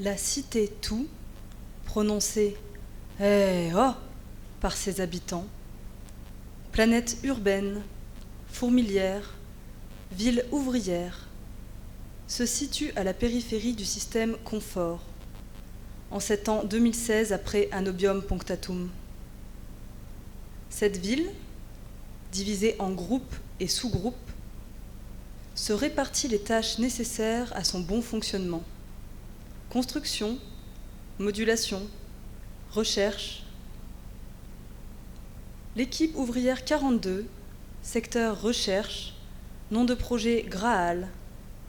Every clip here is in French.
La cité tout, prononcée « eh oh » par ses habitants, planète urbaine, fourmilière, ville ouvrière, se situe à la périphérie du système confort, en cet an 2016 après Anobium Punctatum. Cette ville, divisée en groupes et sous-groupes, se répartit les tâches nécessaires à son bon fonctionnement. Construction, modulation, recherche. L'équipe ouvrière 42, secteur recherche, nom de projet Graal,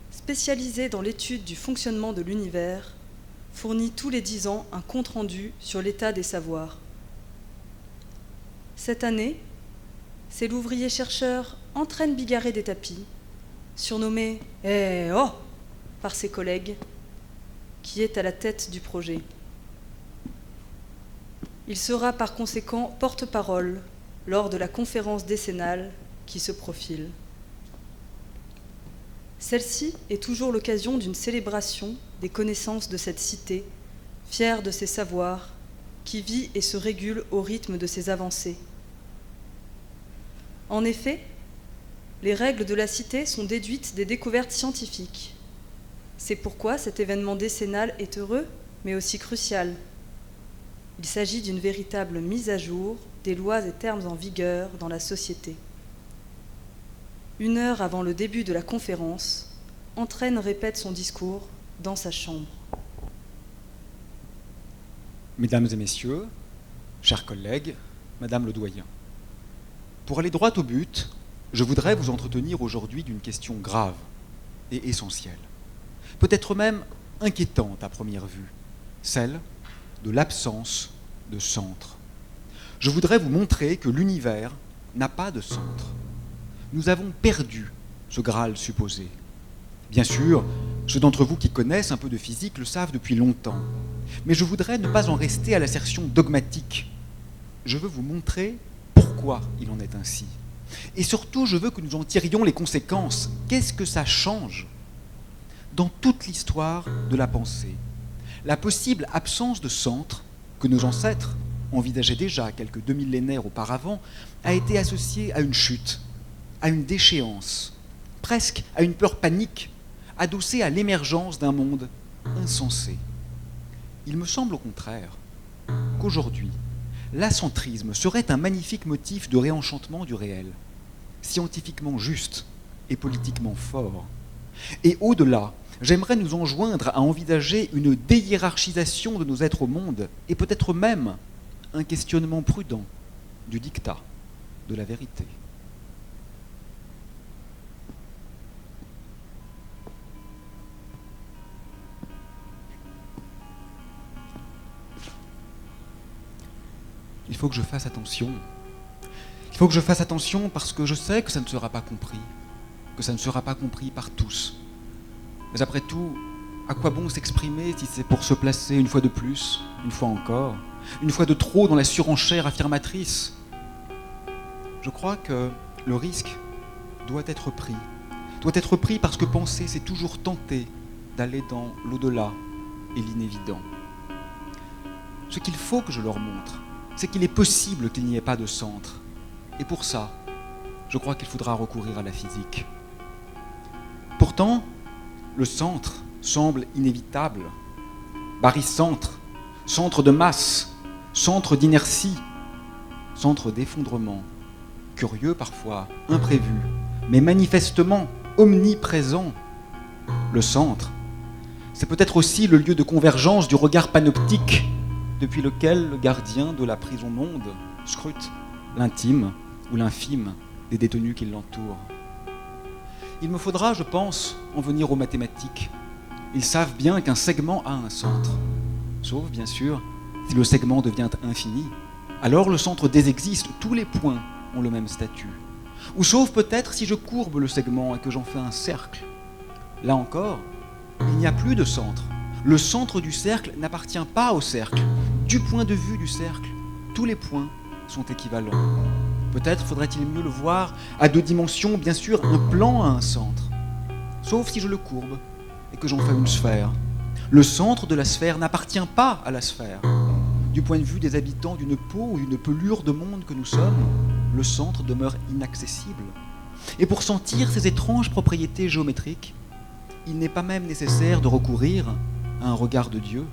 spécialisée dans l'étude du fonctionnement de l'univers, fournit tous les 10 ans un compte-rendu sur l'état des savoirs. Cette année, c'est l'ouvrier-chercheur Entraîne Bigarré des Tapis, surnommé « Eh oh !» par ses collègues, qui est à la tête du projet. Il sera par conséquent porte-parole lors de la conférence décennale qui se profile. Celle-ci est toujours l'occasion d'une célébration des connaissances de cette cité, fière de ses savoirs, qui vit et se régule au rythme de ses avancées. En effet, les règles de la cité sont déduites des découvertes scientifiques. C'est pourquoi cet événement décennal est heureux, mais aussi crucial. Il s'agit d'une véritable mise à jour des lois et termes en vigueur dans la société. 1 heure avant le début de la conférence, Entraîne répète son discours dans sa chambre. Mesdames et messieurs, chers collègues, Madame le doyen, pour aller droit au but, je voudrais vous entretenir aujourd'hui d'une question grave et essentielle, peut-être même inquiétante à première vue, celle de l'absence de centre. Je voudrais vous montrer que l'univers n'a pas de centre. Nous avons perdu ce Graal supposé. Bien sûr, ceux d'entre vous qui connaissent un peu de physique le savent depuis longtemps, mais je voudrais ne pas en rester à l'assertion dogmatique. Je veux vous montrer pourquoi il en est ainsi. Et surtout, je veux que nous en tirions les conséquences. Qu'est-ce que ça change ? Dans toute l'histoire de la pensée, la possible absence de centre que nos ancêtres envisageaient déjà quelques 2 millénaires auparavant a été associée à une chute, à une déchéance, presque à une peur panique, adossée à l'émergence d'un monde insensé. Il me semble au contraire qu'aujourd'hui, l'acentrisme serait un magnifique motif de réenchantement du réel, scientifiquement juste et politiquement fort. Et au-delà, j'aimerais nous enjoindre à envisager une déhiérarchisation de nos êtres au monde et peut-être même un questionnement prudent du dictat, de la vérité. Il faut que je fasse attention. Il faut que je fasse attention parce que je sais que ça ne sera pas compris, que ça ne sera pas compris par tous. Mais après tout, à quoi bon s'exprimer si c'est pour se placer une fois de plus, une fois encore, une fois de trop dans la surenchère affirmatrice ? Je crois que le risque doit être pris parce que penser, c'est toujours tenter d'aller dans l'au-delà et l'inévident. Ce qu'il faut que je leur montre, c'est qu'il est possible qu'il n'y ait pas de centre. Et pour ça, je crois qu'il faudra recourir à la physique. Pourtant, le centre semble inévitable. Barycentre, centre de masse, centre d'inertie, centre d'effondrement. Curieux parfois, imprévu, mais manifestement omniprésent. Le centre, c'est peut-être aussi le lieu de convergence du regard panoptique depuis lequel le gardien de la prison monde scrute l'intime ou l'infime des détenus qui l'entourent. Il me faudra, je pense, en venir aux mathématiques. Ils savent bien qu'un segment a un centre. Sauf, bien sûr, si le segment devient infini. Alors le centre désexiste, tous les points ont le même statut. Ou sauf peut-être si je courbe le segment et que j'en fais un cercle. Là encore, il n'y a plus de centre. Le centre du cercle n'appartient pas au cercle. Du point de vue du cercle, tous les points sont équivalents. Peut-être faudrait-il mieux le voir à 2 dimensions, bien sûr, un plan a un centre. Sauf si je le courbe et que j'en fais une sphère. Le centre de la sphère n'appartient pas à la sphère. Du point de vue des habitants d'une peau ou d'une pelure de monde que nous sommes, le centre demeure inaccessible. Et pour sentir ces étranges propriétés géométriques, il n'est pas même nécessaire de recourir à un regard de Dieu.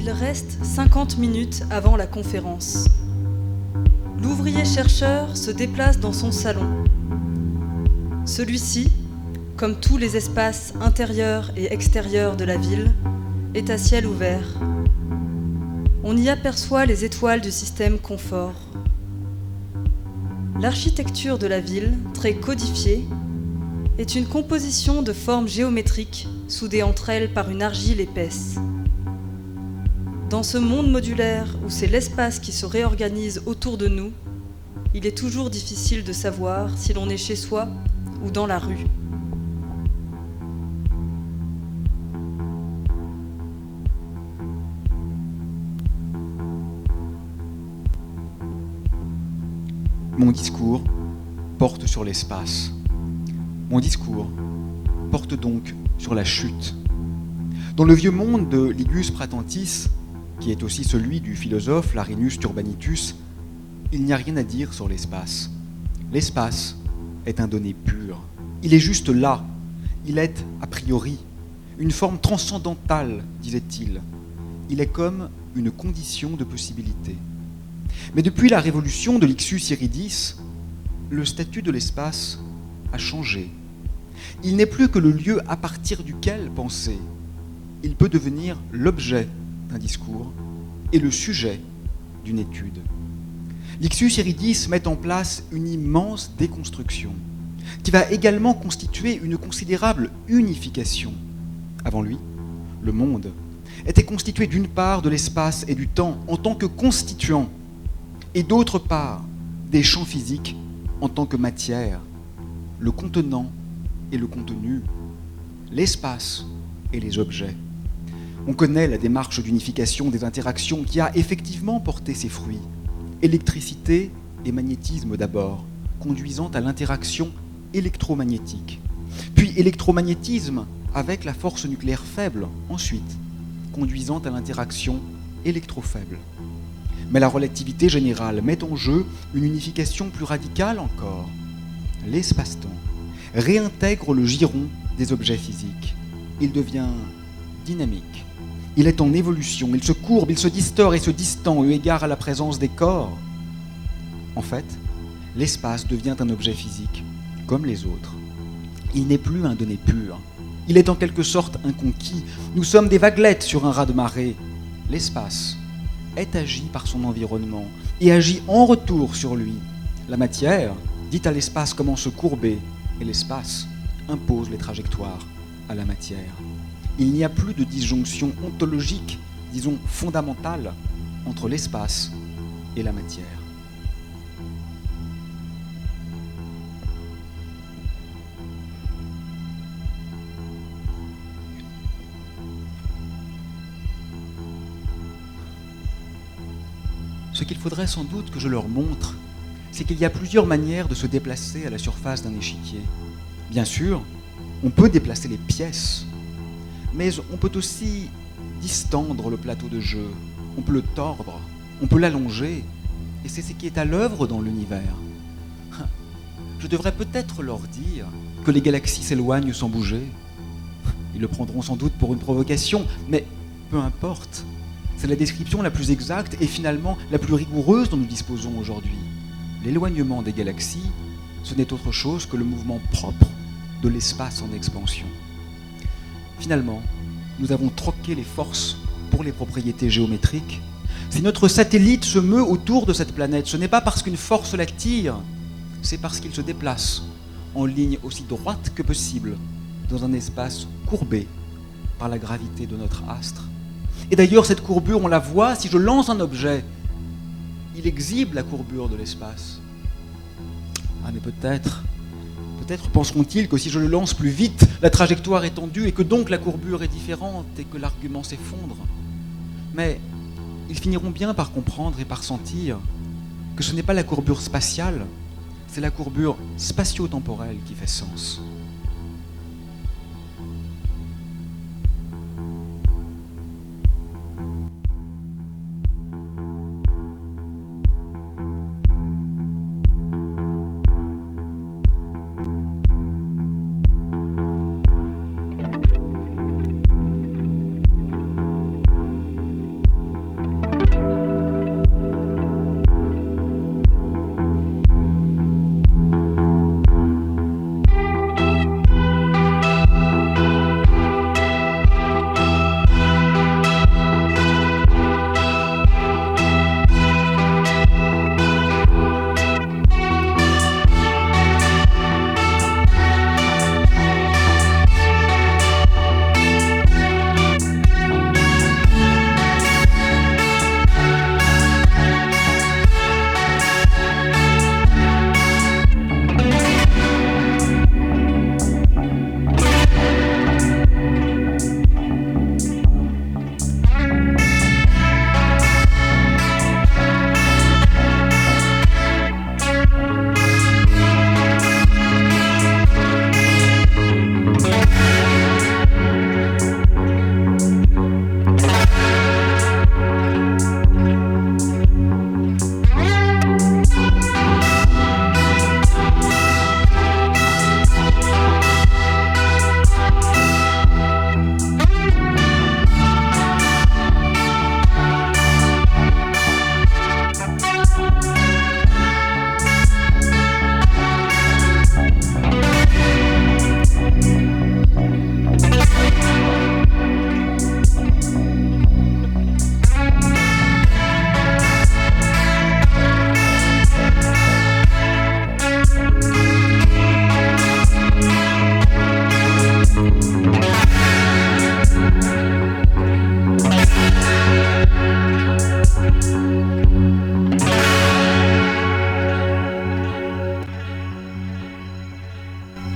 Il reste 50 minutes avant la conférence. L'ouvrier-chercheur se déplace dans son salon. Celui-ci, comme tous les espaces intérieurs et extérieurs de la ville, est à ciel ouvert. On y aperçoit les étoiles du système confort. L'architecture de la ville, très codifiée, est une composition de formes géométriques soudées entre elles par une argile épaisse. Dans ce monde modulaire où c'est l'espace qui se réorganise autour de nous, il est toujours difficile de savoir si l'on est chez soi ou dans la rue. Mon discours porte sur l'espace. Mon discours porte donc sur la chute. Dans le vieux monde de Ligus Pratentis, qui est aussi celui du philosophe Larinus Turbanitus, il n'y a rien à dire sur l'espace. L'espace est un donné pur. Il est juste là. Il est a priori une forme transcendantale, disait-il. Il est comme une condition de possibilité. Mais depuis la révolution de l'Ixus Iridis, le statut de l'espace a changé. Il n'est plus que le lieu à partir duquel penser. Il peut devenir l'objet d'un discours et le sujet d'une étude. L'Ixus Iridis met en place une immense déconstruction qui va également constituer une considérable unification. Avant lui, le monde était constitué d'une part de l'espace et du temps en tant que constituants et d'autre part des champs physiques en tant que matière, le contenant et le contenu, l'espace et les objets. On connaît la démarche d'unification des interactions qui a effectivement porté ses fruits. Électricité et magnétisme d'abord, conduisant à l'interaction électromagnétique. Puis électromagnétisme avec la force nucléaire faible, ensuite, conduisant à l'interaction électrofaible. Mais la relativité générale met en jeu une unification plus radicale encore. L'espace-temps réintègre le giron des objets physiques. Il devient dynamique. Il est en évolution, il se courbe, il se distord et se distend eu égard à la présence des corps. En fait, l'espace devient un objet physique, comme les autres. Il n'est plus un donné pur. Il est en quelque sorte un conquis. Nous sommes des vaguelettes sur un raz de marée. L'espace est agi par son environnement et agit en retour sur lui. La matière dit à l'espace comment se courber et l'espace impose les trajectoires. à la matière. Il n'y a plus de disjonction ontologique, disons fondamentale, entre l'espace et la matière. Ce qu'il faudrait sans doute que je leur montre, c'est qu'il y a plusieurs manières de se déplacer à la surface d'un échiquier. Bien sûr, on peut déplacer les pièces, mais on peut aussi distendre le plateau de jeu, on peut le tordre, on peut l'allonger, et c'est ce qui est à l'œuvre dans l'univers. Je devrais peut-être leur dire que les galaxies s'éloignent sans bouger. Ils le prendront sans doute pour une provocation, mais peu importe. C'est la description la plus exacte et finalement la plus rigoureuse dont nous disposons aujourd'hui. L'éloignement des galaxies, ce n'est autre chose que le mouvement propre de l'espace en expansion. Finalement, nous avons troqué les forces pour les propriétés géométriques. Si notre satellite se meut autour de cette planète, ce n'est pas parce qu'une force l'attire, c'est parce qu'il se déplace en ligne aussi droite que possible dans un espace courbé par la gravité de notre astre. Et d'ailleurs, cette courbure, on la voit, si je lance un objet, il exhibe la courbure de l'espace. Ah, mais peut-être penseront-ils que si je le lance plus vite, la trajectoire est tendue et que donc la courbure est différente et que l'argument s'effondre. Mais ils finiront bien par comprendre et par sentir que ce n'est pas la courbure spatiale, c'est la courbure spatio-temporelle qui fait sens.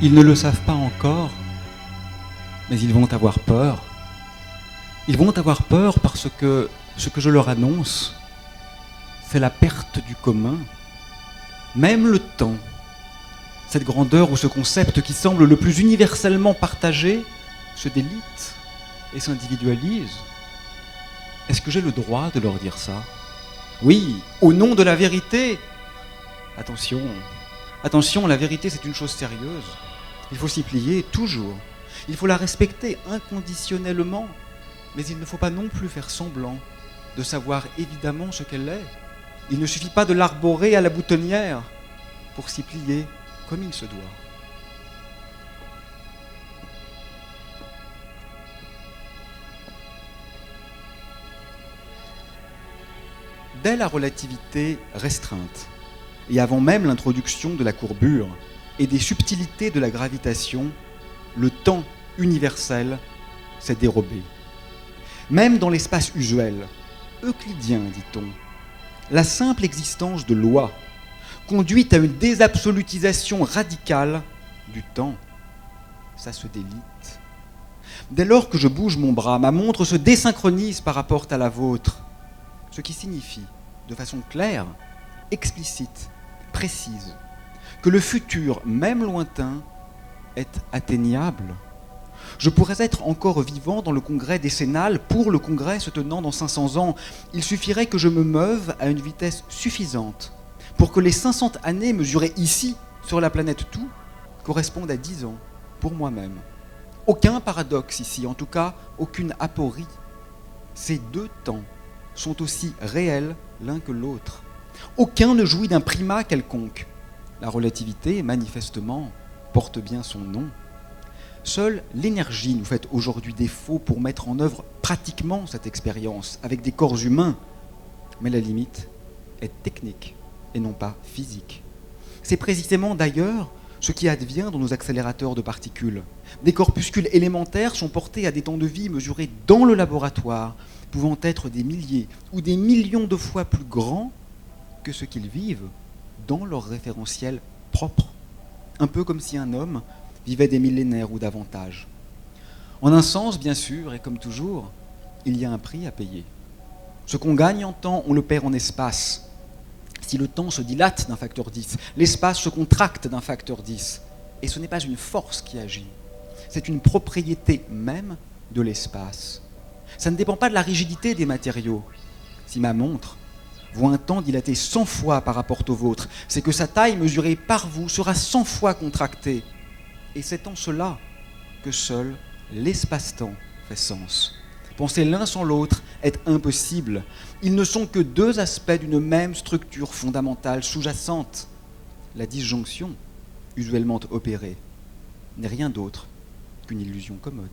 Ils ne le savent pas encore, mais ils vont avoir peur. Ils vont avoir peur parce que ce que je leur annonce, c'est la perte du commun. Même le temps, cette grandeur ou ce concept qui semble le plus universellement partagé, se délite et s'individualise. Est-ce que j'ai le droit de leur dire ça? Oui, au nom de la vérité. Attention, la vérité c'est une chose sérieuse. Il faut s'y plier toujours. Il faut la respecter inconditionnellement. Mais il ne faut pas non plus faire semblant de savoir évidemment ce qu'elle est. Il ne suffit pas de l'arborer à la boutonnière pour s'y plier comme il se doit. Dès la relativité restreinte, et avant même l'introduction de la courbure et des subtilités de la gravitation, le temps universel s'est dérobé. Même dans l'espace usuel, euclidien, dit-on, la simple existence de lois conduit à une désabsolutisation radicale du temps. Ça se délite. Dès lors que je bouge mon bras, ma montre se désynchronise par rapport à la vôtre, ce qui signifie, de façon claire, explicite, précise, que le futur, même lointain, est atteignable. Je pourrais être encore vivant dans le congrès décennal pour le congrès se tenant dans 500 ans. Il suffirait que je me meuve à une vitesse suffisante pour que les 500 années mesurées ici, sur la planète tout, correspondent à 10 ans pour moi-même. Aucun paradoxe ici, en tout cas aucune aporie. Ces deux temps sont aussi réels l'un que l'autre. Aucun ne jouit d'un primat quelconque. La relativité, manifestement, porte bien son nom. Seule l'énergie nous fait aujourd'hui défaut pour mettre en œuvre pratiquement cette expérience avec des corps humains. Mais la limite est technique et non pas physique. C'est précisément d'ailleurs ce qui advient dans nos accélérateurs de particules. Des corpuscules élémentaires sont portés à des temps de vie mesurés dans le laboratoire, pouvant être des milliers ou des millions de fois plus grands que ce qu'ils vivent dans leur référentiel propre. Un peu comme si un homme vivait des millénaires ou davantage. En un sens, bien sûr, et comme toujours, il y a un prix à payer. Ce qu'on gagne en temps, on le perd en espace. Si le temps se dilate d'un facteur 10, l'espace se contracte d'un facteur 10. Et ce n'est pas une force qui agit, c'est une propriété même de l'espace. Ça ne dépend pas de la rigidité des matériaux. Si ma montre voit un temps dilaté 100 fois par rapport au vôtre, c'est que sa taille mesurée par vous sera 100 fois contractée. Et c'est en cela que seul l'espace-temps fait sens. Penser l'un sans l'autre est impossible. Ils ne sont que deux aspects d'une même structure fondamentale sous-jacente. La disjonction, usuellement opérée, n'est rien d'autre qu'une illusion commode.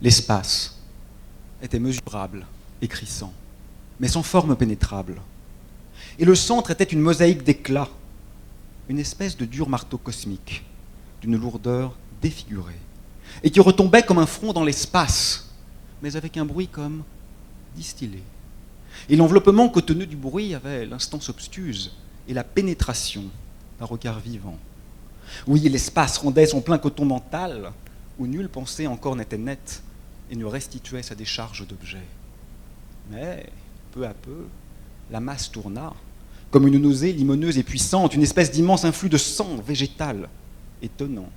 L'espace était mesurable et crissant, mais sans forme pénétrable. Et le centre était une mosaïque d'éclats, une espèce de dur marteau cosmique, d'une lourdeur défigurée, et qui retombait comme un front dans l'espace, mais avec un bruit comme distillé. Et l'enveloppement cotonneux du bruit avait l'instance obstuse et la pénétration d'un regard vivant. Oui, l'espace rendait son plein coton mental, où nulle pensée encore n'était nette et ne restituait sa décharge d'objets. Mais, peu à peu, la masse tourna, comme une nausée limoneuse et puissante, une espèce d'immense influx de sang végétal, étonnant.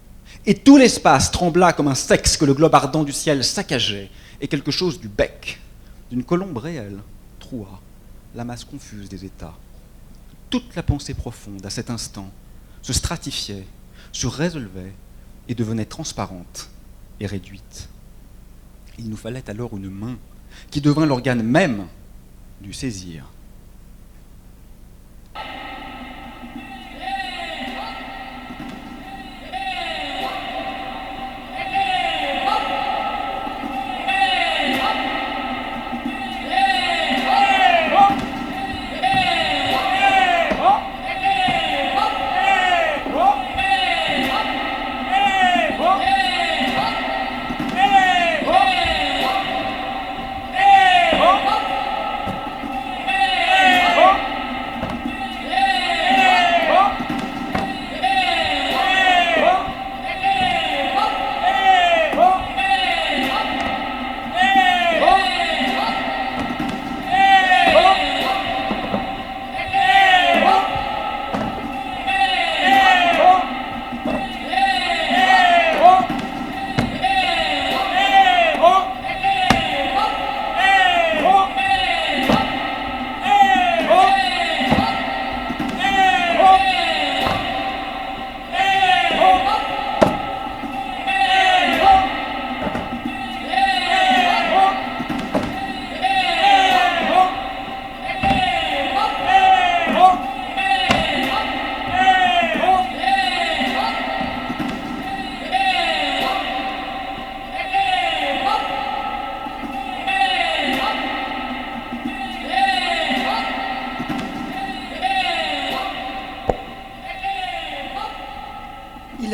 Et tout l'espace trembla comme un sexe que le globe ardent du ciel saccageait, et quelque chose du bec, d'une colombe réelle, troua la masse confuse des états. Toute la pensée profonde, à cet instant, se stratifiait, se résolvait et devenait transparente et réduite. Il nous fallait alors une main qui devint l'organe même du saisir.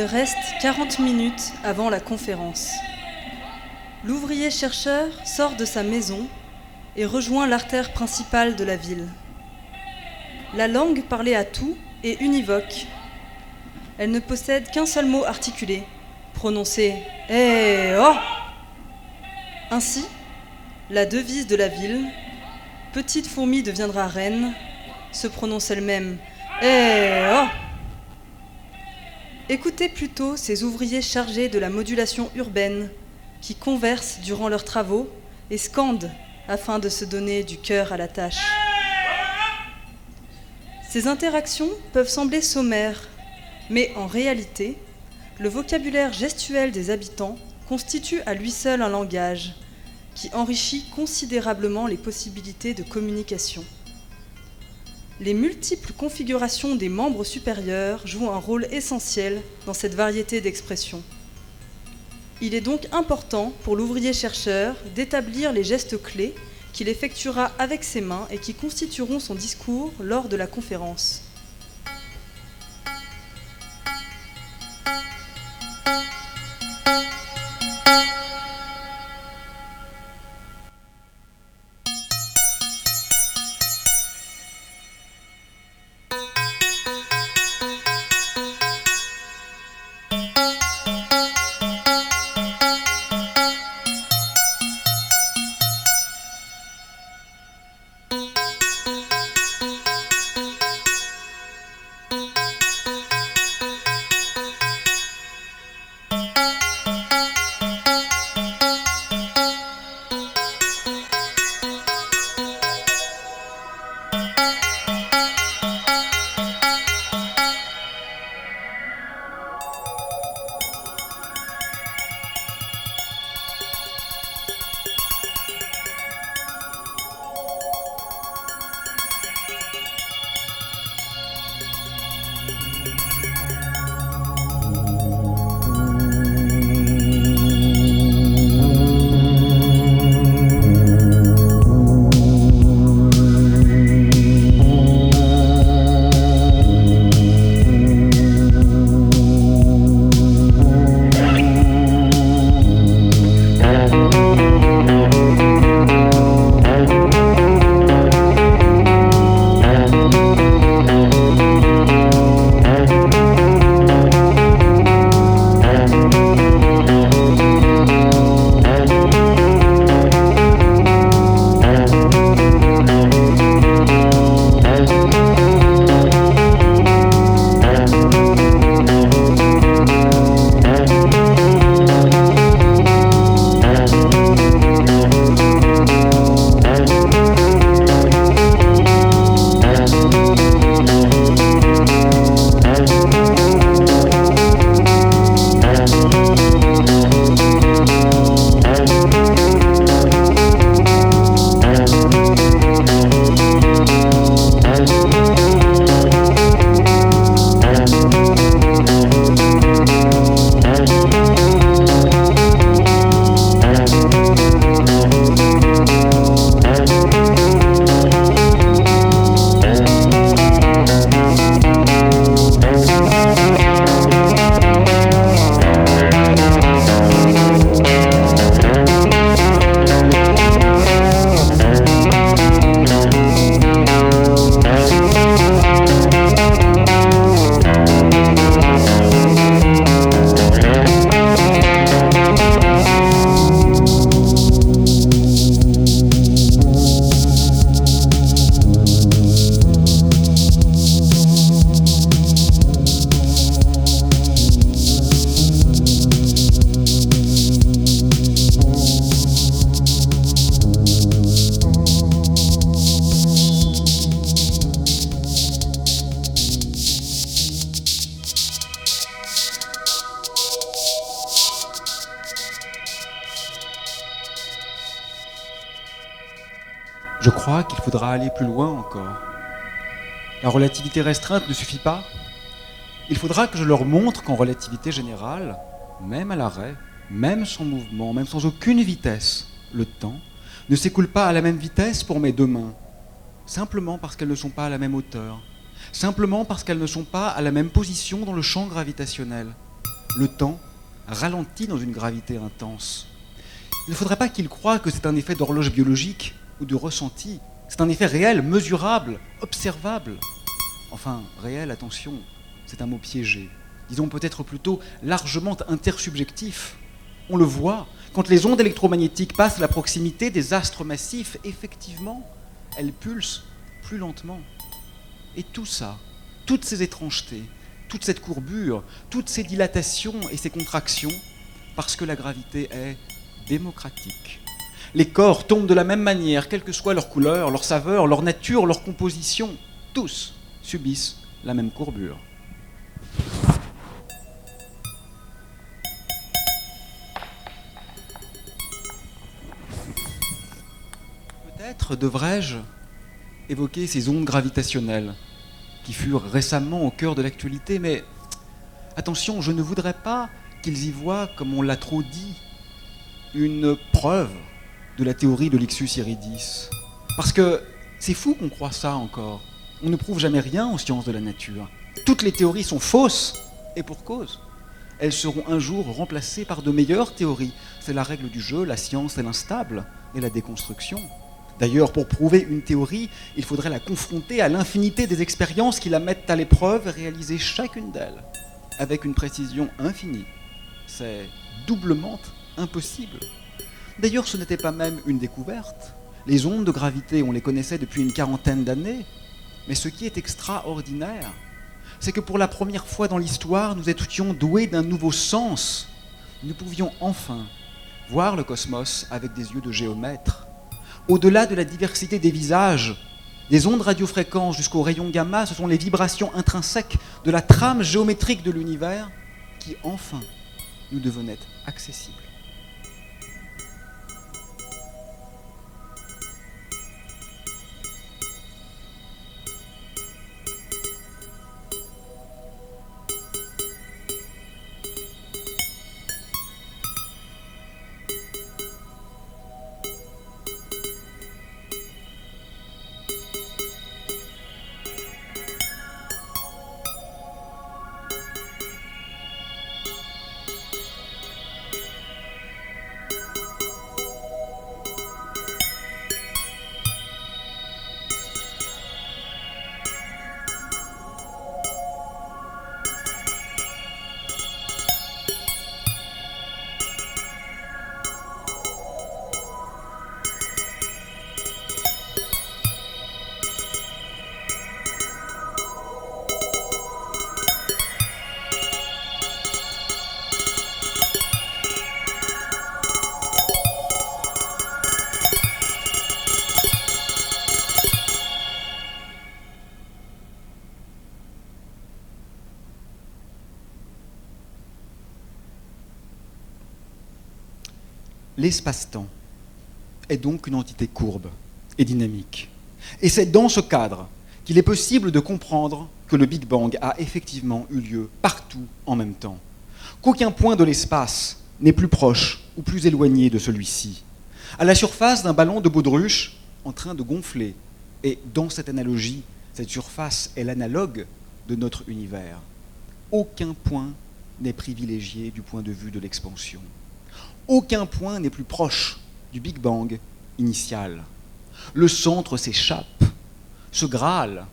reste 40 minutes avant la conférence. L'ouvrier-chercheur sort de sa maison et rejoint l'artère principale de la ville. La langue parlée à tout est univoque. Elle ne possède qu'un seul mot articulé, prononcé « Eh oh !» Ainsi, la devise de la ville, « Petite fourmi deviendra reine », se prononce elle-même « Eh oh !» Écoutez plutôt ces ouvriers chargés de la modulation urbaine qui conversent durant leurs travaux et scandent afin de se donner du cœur à la tâche. Ces interactions peuvent sembler sommaires, mais en réalité, le vocabulaire gestuel des habitants constitue à lui seul un langage qui enrichit considérablement les possibilités de communication. Les multiples configurations des membres supérieurs jouent un rôle essentiel dans cette variété d'expressions. Il est donc important pour l'ouvrier-chercheur d'établir les gestes clés qu'il effectuera avec ses mains et qui constitueront son discours lors de la conférence. Je crois qu'il faudra aller plus loin encore. La relativité restreinte ne suffit pas. Il faudra que je leur montre qu'en relativité générale, même à l'arrêt, même sans mouvement, même sans aucune vitesse, le temps ne s'écoule pas à la même vitesse pour mes deux mains, simplement parce qu'elles ne sont pas à la même hauteur, simplement parce qu'elles ne sont pas à la même position dans le champ gravitationnel. le temps, ralentit dans une gravité intense. Il ne faudrait pas qu'il croie que c'est un effet d'horloge biologique ou de ressenti. C'est un effet réel, mesurable, observable. Enfin, réel, attention, c'est un mot piégé. Disons peut-être plutôt largement intersubjectif. On le voit, quand les ondes électromagnétiques passent à la proximité des astres massifs, effectivement, elles pulsent plus lentement. Et tout ça, toutes ces étrangetés, toute cette courbure, toutes ces dilatations et ces contractions, parce que la gravité est démocratique. Les corps tombent de la même manière, quelle que soit leur couleur, leur saveur, leur nature, leur composition. Tous subissent la même courbure. Peut-être devrais-je évoquer ces ondes gravitationnelles qui furent récemment au cœur de l'actualité, mais attention, je ne voudrais pas qu'ils y voient, comme on l'a trop dit, une preuve de la théorie de l'Ixus Iridis. Parce que c'est fou qu'on croit ça encore. On ne prouve jamais rien en sciences de la nature. Toutes les théories sont fausses, et pour cause. Elles seront un jour remplacées par de meilleures théories. C'est la règle du jeu, la science est l'instable et la déconstruction. D'ailleurs, pour prouver une théorie, il faudrait la confronter à l'infinité des expériences qui la mettent à l'épreuve et réaliser chacune d'elles avec une précision infinie. C'est doublement impossible. D'ailleurs, ce n'était pas même une découverte. Les ondes de gravité, on les connaissait depuis une quarantaine d'années. Mais ce qui est extraordinaire, c'est que pour la première fois dans l'histoire, nous étions doués d'un nouveau sens. Nous pouvions enfin voir le cosmos avec des yeux de géomètre. Au-delà de la diversité des visages, des ondes radiofréquences jusqu'aux rayons gamma, ce sont les vibrations intrinsèques de la trame géométrique de l'univers qui, enfin, nous devenaient accessibles. L'espace-temps est donc une entité courbe et dynamique. Et c'est dans ce cadre qu'il est possible de comprendre que le Big Bang a effectivement eu lieu partout en même temps, qu'aucun point de l'espace n'est plus proche ou plus éloigné de celui-ci. À la surface d'un ballon de baudruche en train de gonfler, et dans cette analogie, cette surface est l'analogue de notre univers. Aucun point n'est privilégié du point de vue de l'expansion. Aucun point n'est plus proche du Big Bang initial. Le centre s'échappe. Ce Graal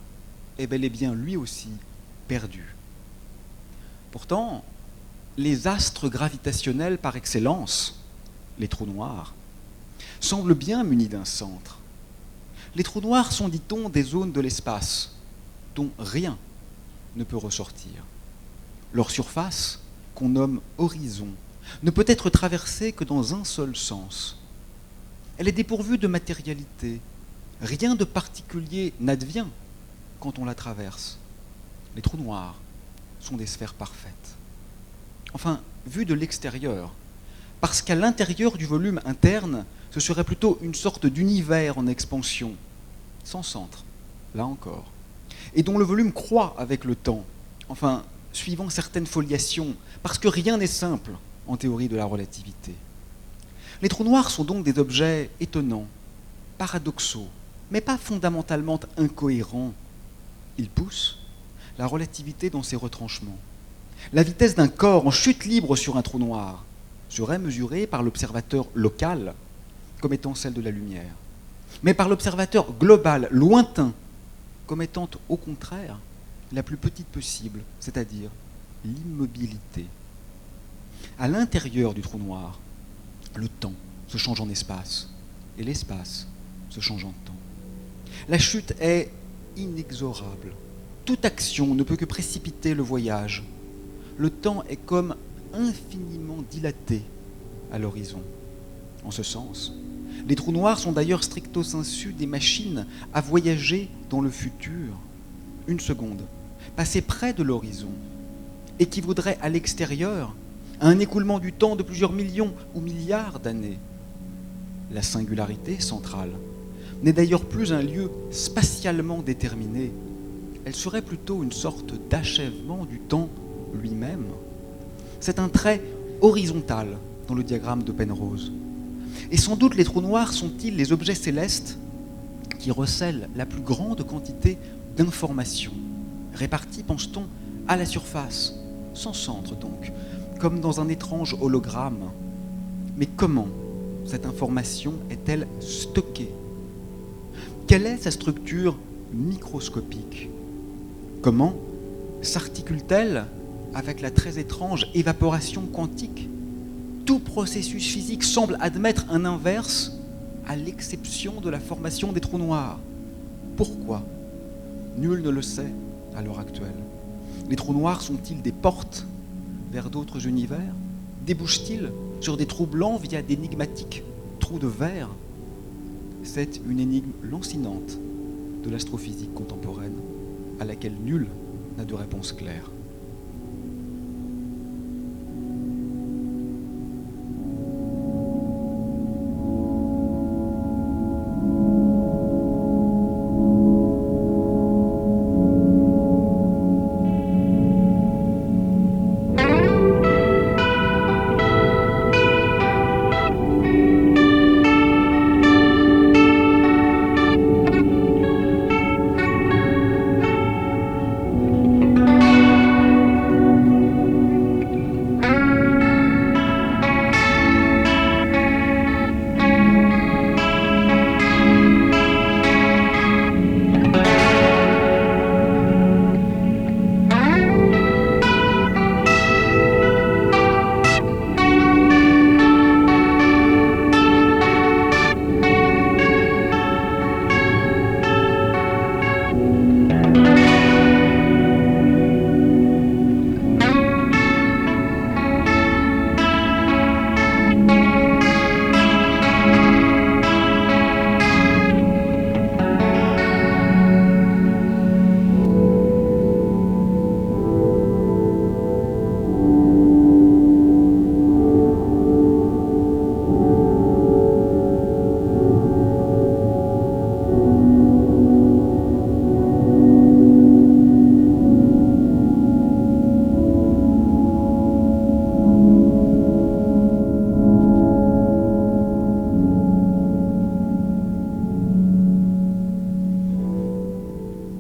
est bel et bien lui aussi perdu. Pourtant, les astres gravitationnels par excellence, les trous noirs, semblent bien munis d'un centre. Les trous noirs sont, dit-on, des zones de l'espace dont rien ne peut ressortir. Leur surface, qu'on nomme horizon, ne peut être traversée que dans un seul sens. Elle est dépourvue de matérialité. Rien de particulier n'advient quand on la traverse. Les trous noirs sont des sphères parfaites. Enfin, vues de l'extérieur, parce qu'à l'intérieur du volume interne, ce serait plutôt une sorte d'univers en expansion, sans centre, là encore, et dont le volume croît avec le temps, enfin, suivant certaines foliations, parce que rien n'est simple en théorie de la relativité. Les trous noirs sont donc des objets étonnants, paradoxaux, mais pas fondamentalement incohérents. Ils poussent la relativité dans ses retranchements. La vitesse d'un corps en chute libre sur un trou noir serait mesurée par l'observateur local comme étant celle de la lumière, mais par l'observateur global, lointain, comme étant au contraire la plus petite possible, c'est-à-dire l'immobilité. À l'intérieur du trou noir, le temps se change en espace, et l'espace se change en temps. La chute est inexorable. Toute action ne peut que précipiter le voyage. Le temps est comme infiniment dilaté à l'horizon. En ce sens, les trous noirs sont d'ailleurs stricto sensu des machines à voyager dans le futur. Une seconde, passée près de l'horizon, équivaudrait à l'extérieur à un écoulement du temps de plusieurs millions ou milliards d'années. La singularité centrale n'est d'ailleurs plus un lieu spatialement déterminé, elle serait plutôt une sorte d'achèvement du temps lui-même. C'est un trait horizontal dans le diagramme de Penrose. Et sans doute les trous noirs sont-ils les objets célestes qui recèlent la plus grande quantité d'informations, réparties, pense-t-on, à la surface, sans centre donc, comme dans un étrange hologramme. Mais comment cette information est-elle stockée? Quelle est sa structure microscopique? Comment s'articule-t-elle avec la très étrange évaporation quantique? Tout processus physique semble admettre un inverse, à l'exception de la formation des trous noirs. Pourquoi? Nul ne le sait à l'heure actuelle. Les trous noirs sont-ils des portes vers d'autres univers? Débouchent-ils sur des trous blancs via d'énigmatiques trous de verre? C'est une énigme lancinante de l'astrophysique contemporaine, à laquelle nul n'a de réponse claire.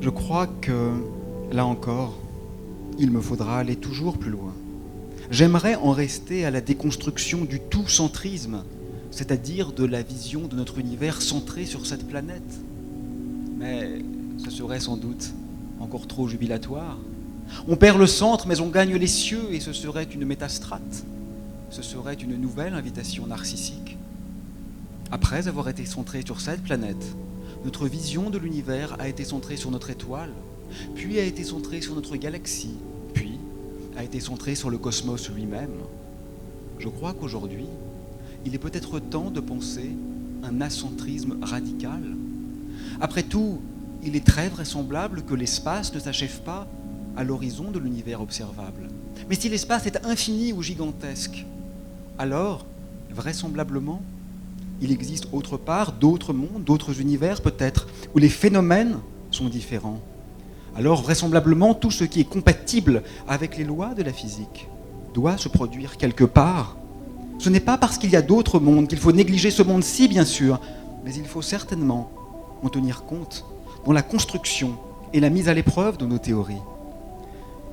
Je crois que, là encore, il me faudra aller toujours plus loin. J'aimerais en rester à la déconstruction du tout-centrisme, c'est-à-dire de la vision de notre univers centré sur cette planète. Mais ce serait sans doute encore trop jubilatoire. On perd le centre, mais on gagne les cieux, et ce serait une métastrate. Ce serait une nouvelle invitation narcissique. Après avoir été centré sur cette planète, notre vision de l'univers a été centrée sur notre étoile, puis a été centrée sur notre galaxie, puis a été centrée sur le cosmos lui-même. Je crois qu'aujourd'hui, il est peut-être temps de penser un acentrisme radical. Après tout, il est très vraisemblable que l'espace ne s'achève pas à l'horizon de l'univers observable. Mais si l'espace est infini ou gigantesque, alors, vraisemblablement, il existe autre part d'autres mondes, d'autres univers peut-être, où les phénomènes sont différents. Alors, vraisemblablement, tout ce qui est compatible avec les lois de la physique doit se produire quelque part. Ce n'est pas parce qu'il y a d'autres mondes qu'il faut négliger ce monde-ci, bien sûr, mais il faut certainement en tenir compte dans la construction et la mise à l'épreuve de nos théories.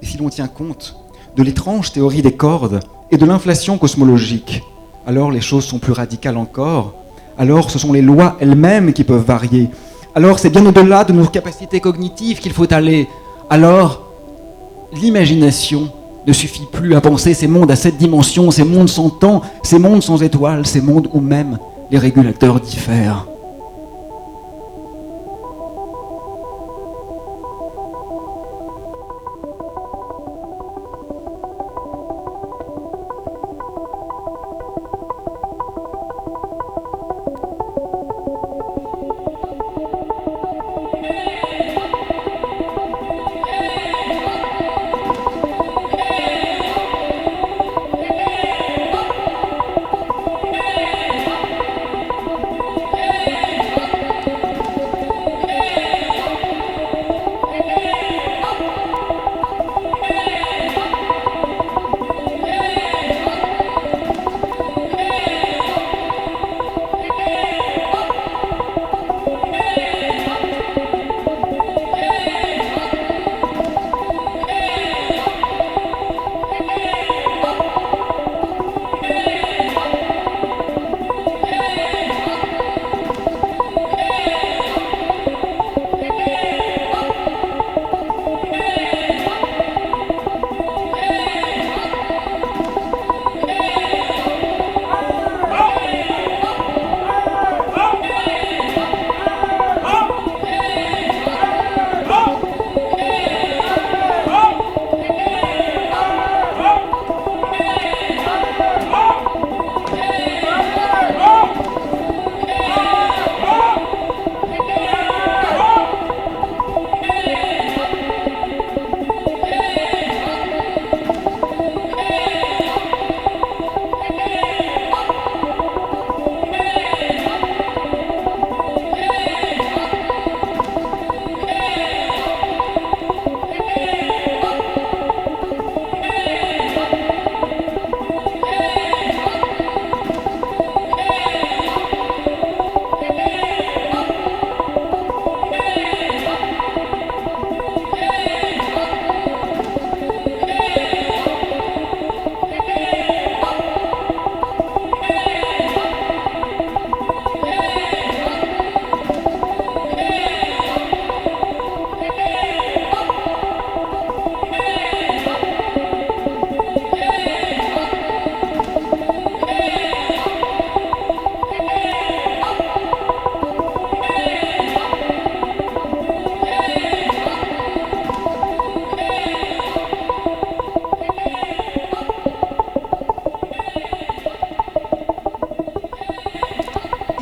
Et si l'on tient compte de l'étrange théorie des cordes et de l'inflation cosmologique, alors les choses sont plus radicales encore, alors ce sont les lois elles-mêmes qui peuvent varier, alors c'est bien au-delà de nos capacités cognitives qu'il faut aller, alors l'imagination ne suffit plus à penser ces mondes à 7 dimensions, ces mondes sans temps, ces mondes sans étoiles, ces mondes où même les régulateurs diffèrent.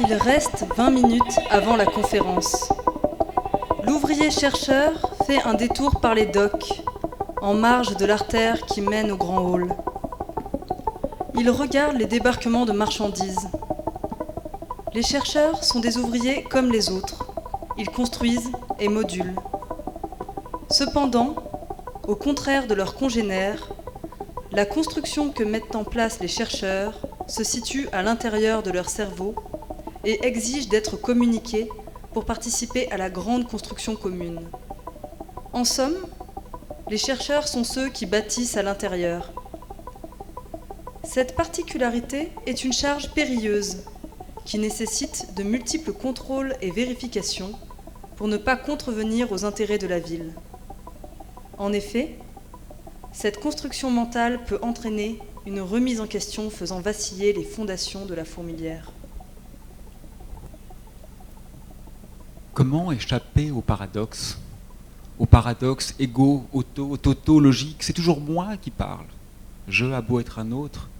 Il reste 20 minutes avant la conférence. L'ouvrier chercheur fait un détour par les docks, en marge de l'artère qui mène au grand hall. Il regarde les débarquements de marchandises. Les chercheurs sont des ouvriers comme les autres. Ils construisent et modulent. Cependant, au contraire de leurs congénères, la construction que mettent en place les chercheurs se situe à l'intérieur de leur cerveau et exige d'être communiquée pour participer à la grande construction commune. En somme, les chercheurs sont ceux qui bâtissent à l'intérieur. Cette particularité est une charge périlleuse qui nécessite de multiples contrôles et vérifications pour ne pas contrevenir aux intérêts de la ville. En effet, cette construction mentale peut entraîner une remise en question faisant vaciller les fondations de la fourmilière. Comment échapper au paradoxe égo, tautologique? C'est toujours moi qui parle. Je a beau être un autre,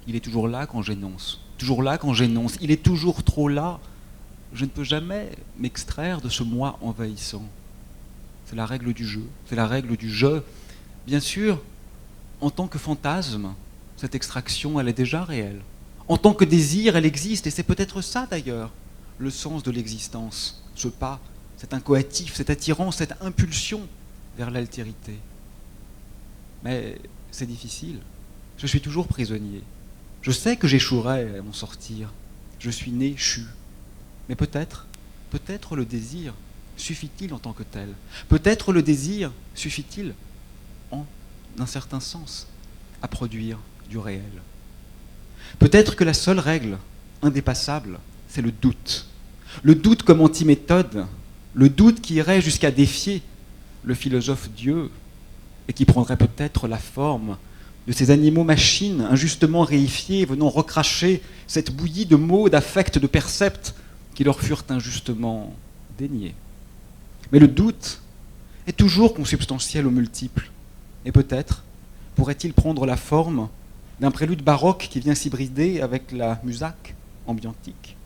il est toujours là quand j'énonce. Toujours là quand j'énonce. Il est toujours trop là. Je ne peux jamais m'extraire de ce moi envahissant. C'est la règle du jeu. C'est la règle du jeu. Bien sûr, en tant que fantasme, cette extraction, elle est déjà réelle. En tant que désir, elle existe. Et c'est peut-être ça, d'ailleurs, le sens de l'existence. Ce pas, cet incoatif, cette attirance, cette impulsion vers l'altérité. Mais c'est difficile. Je suis toujours prisonnier. Je sais que j'échouerai à m'en sortir. Je suis né chu. Mais peut-être le désir suffit-il en tant que tel. Peut-être le désir suffit-il en d'un certain sens, à produire du réel. Peut-être que la seule règle indépassable, c'est le doute. Le doute comme antiméthode, le doute qui irait jusqu'à défier le philosophe Dieu et qui prendrait peut-être la forme de ces animaux-machines injustement réifiés venant recracher cette bouillie de mots, d'affects, de percepts qui leur furent injustement déniés. Mais le doute est toujours consubstantiel au multiple, et peut-être pourrait-il prendre la forme d'un prélude baroque qui vient s'hybrider avec la musaque ambiantique.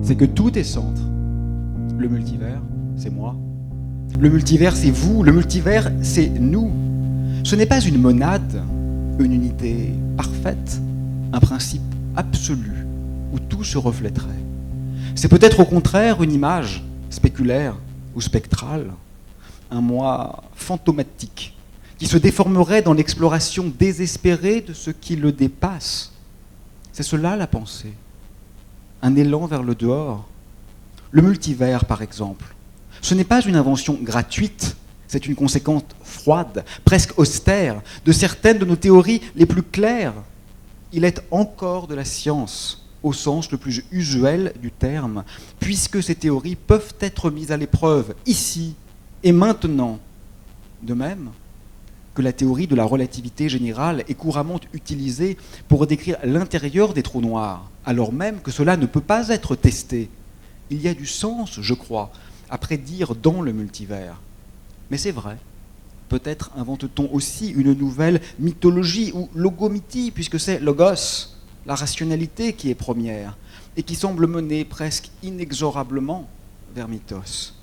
C'est que tout est centre. Le multivers, c'est moi. Le multivers, c'est vous. Le multivers, c'est nous. Ce n'est pas une monade, une unité parfaite, un principe absolu où tout se reflèterait. C'est peut-être au contraire une image spéculaire ou spectrale, un moi fantomatique qui se déformerait dans l'exploration désespérée de ce qui le dépasse. C'est cela la pensée, un élan vers le dehors. Le multivers, par exemple, ce n'est pas une invention gratuite, c'est une conséquence froide, presque austère, de certaines de nos théories les plus claires. Il est encore de la science, au sens le plus usuel du terme, puisque ces théories peuvent être mises à l'épreuve, ici et maintenant. De même que la théorie de la relativité générale est couramment utilisée pour décrire l'intérieur des trous noirs, alors même que cela ne peut pas être testé. Il y a du sens, je crois, à prédire dans le multivers. Mais c'est vrai, peut-être invente-t-on aussi une nouvelle mythologie ou logomythie, puisque c'est logos, la rationalité qui est première, et qui semble mener presque inexorablement vers mythos.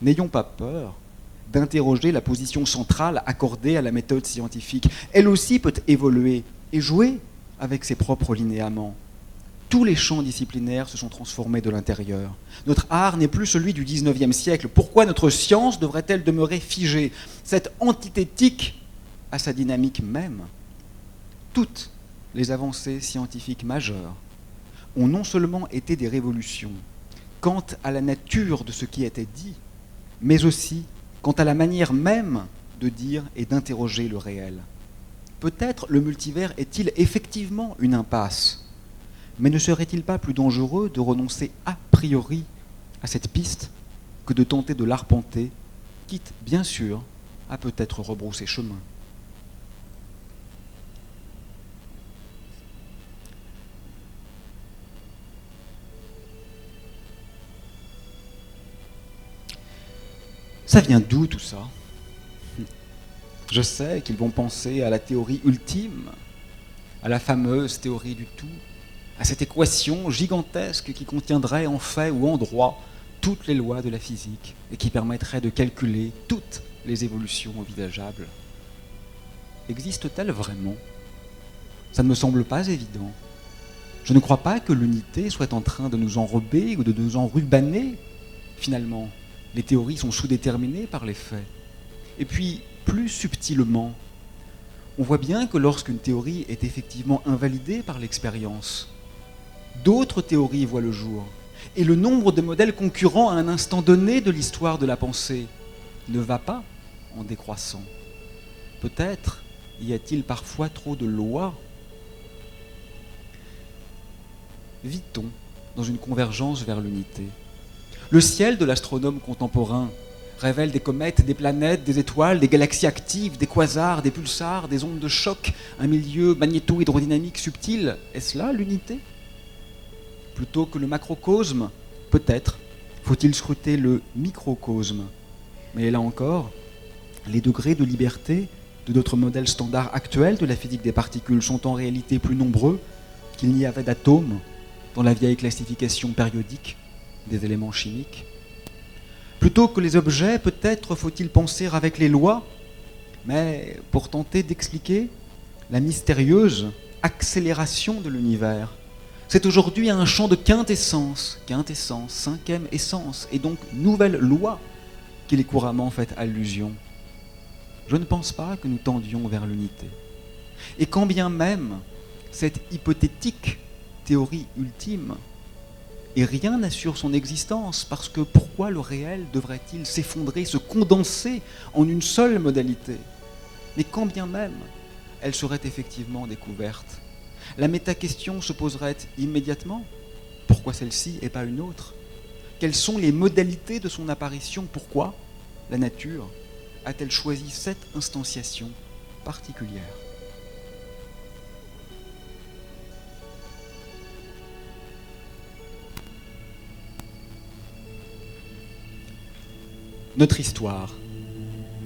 N'ayons pas peur d'interroger la position centrale accordée à la méthode scientifique. Elle aussi peut évoluer et jouer avec ses propres linéaments. Tous les champs disciplinaires se sont transformés de l'intérieur. Notre art n'est plus celui du XIXe siècle. Pourquoi notre science devrait-elle demeurer figée? Cette antithétique à sa dynamique même. Toutes les avancées scientifiques majeures ont non seulement été des révolutions quant à la nature de ce qui était dit, mais aussi quant à la manière même de dire et d'interroger le réel. Peut-être le multivers est-il effectivement une impasse, mais ne serait-il pas plus dangereux de renoncer a priori à cette piste que de tenter de l'arpenter, quitte bien sûr à peut-être rebrousser chemin. Ça vient d'où tout ça? Je sais qu'ils vont penser à la théorie ultime, à la fameuse théorie du tout, à cette équation gigantesque qui contiendrait en fait ou en droit toutes les lois de la physique et qui permettrait de calculer toutes les évolutions envisageables. Existe-t-elle vraiment? Ça ne me semble pas évident. Je ne crois pas que l'unité soit en train de nous enrober ou de nous enrubanner. Finalement, les théories sont sous-déterminées par les faits. Et puis, plus subtilement, on voit bien que lorsqu'une théorie est effectivement invalidée par l'expérience, d'autres théories voient le jour, et le nombre de modèles concurrents à un instant donné de l'histoire de la pensée ne va pas en décroissant. Peut-être y a-t-il parfois trop de lois. Vit-on dans une convergence vers l'unité? Le ciel de l'astronome contemporain révèle des comètes, des planètes, des étoiles, des galaxies actives, des quasars, des pulsars, des ondes de choc, un milieu magnéto-hydrodynamique subtil. Est-ce là l'unité? Plutôt que le macrocosme, peut-être faut-il scruter le microcosme. Mais là encore, les degrés de liberté de notre modèle standard actuel de la physique des particules sont en réalité plus nombreux qu'il n'y avait d'atomes dans la vieille classification périodique des éléments chimiques. Plutôt que les objets, peut-être faut-il penser avec les lois, mais pour tenter d'expliquer la mystérieuse accélération de l'univers. C'est aujourd'hui un champ de quintessence, cinquième essence, et donc nouvelle loi qu'il est couramment faite allusion. Je ne pense pas que nous tendions vers l'unité. Et quand bien même cette hypothétique théorie ultime, et rien n'assure son existence, parce que pourquoi le réel devrait-il s'effondrer, se condenser en une seule modalité? Mais quand bien même elle serait effectivement découverte, la méta-question se poserait immédiatement. Pourquoi celle-ci et pas une autre? Quelles sont les modalités de son apparition? Pourquoi la nature a-t-elle choisi cette instanciation particulière? Notre histoire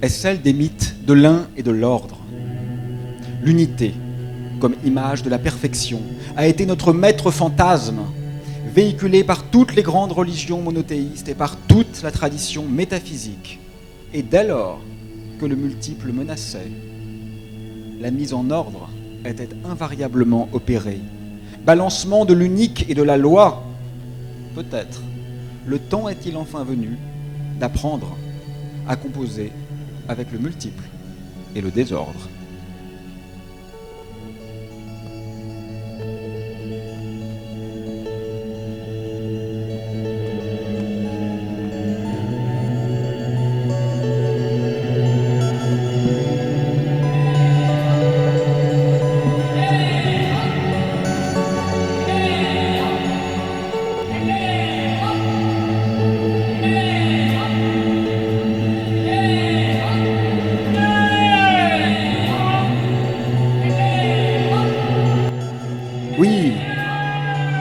est celle des mythes de l'un et de l'ordre. L'unité, comme image de la perfection, a été notre maître fantasme, véhiculé par toutes les grandes religions monothéistes et par toute la tradition métaphysique. Et dès lors que le multiple menaçait, la mise en ordre était invariablement opérée. Balancement de l'unique et de la loi. Peut-être le temps est-il enfin venu d'apprendre à composer avec le multiple et le désordre.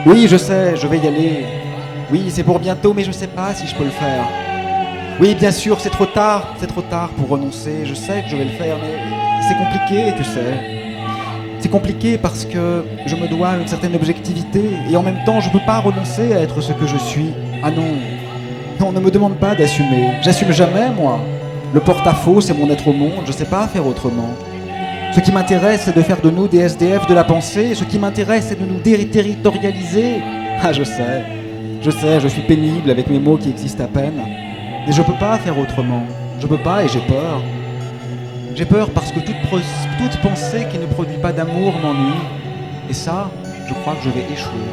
Oui, je sais, je vais y aller. Oui, c'est pour bientôt, mais je ne sais pas si je peux le faire. Oui, bien sûr, c'est trop tard pour renoncer. Je sais que je vais le faire, mais c'est compliqué, tu sais. C'est compliqué parce que je me dois une certaine objectivité et en même temps, je ne peux pas renoncer à être ce que je suis. Ah non, non, ne me demande pas d'assumer. J'assume jamais, moi. Le porte-à-faux, c'est mon être au monde, je ne sais pas faire autrement. Ce qui m'intéresse, c'est de faire de nous des SDF de la pensée. Ce qui m'intéresse, c'est de nous déterritorialiser. Ah, je sais, je suis pénible avec mes mots qui existent à peine. Mais je ne peux pas faire autrement. Je ne peux pas et j'ai peur. J'ai peur parce que toute pensée qui ne produit pas d'amour m'ennuie. Et ça, je crois que je vais échouer.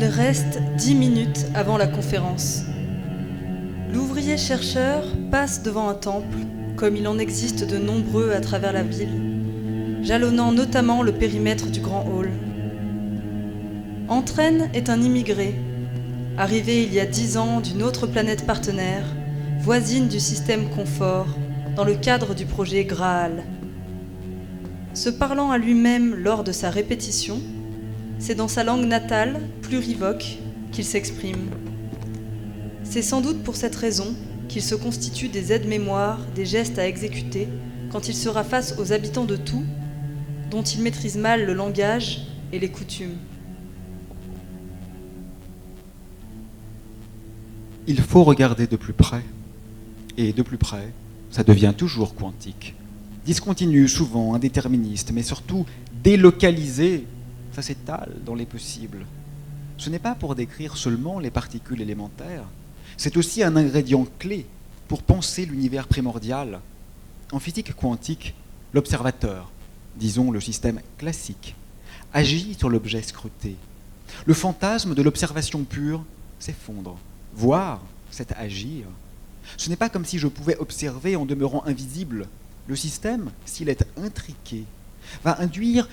reste 10 minutes avant la conférence. L'ouvrier chercheur passe devant un temple, comme il en existe de nombreux à travers la ville, jalonnant notamment le périmètre du grand hall. Entraîne est un immigré, arrivé il y a 10 ans d'une autre planète partenaire, voisine du système Confort, dans le cadre du projet Graal. Se parlant à lui-même lors de sa répétition, c'est dans sa langue natale, plurivoque, qu'il s'exprime. C'est sans doute pour cette raison qu'il se constitue des aides-mémoires, des gestes à exécuter, quand il sera face aux habitants de tout, dont il maîtrise mal le langage et les coutumes. Il faut regarder de plus près, et de plus près, ça devient toujours quantique. Discontinu, souvent indéterministe, mais surtout délocalisé, ça s'étale dans les possibles. Ce n'est pas pour décrire seulement les particules élémentaires, c'est aussi un ingrédient clé pour penser l'univers primordial. En physique quantique, l'observateur, disons le système classique, agit sur l'objet scruté. Le fantasme de l'observation pure s'effondre. Voir, c'est agir. Ce n'est pas comme si je pouvais observer en demeurant invisible. Le système, s'il est intriqué, va induire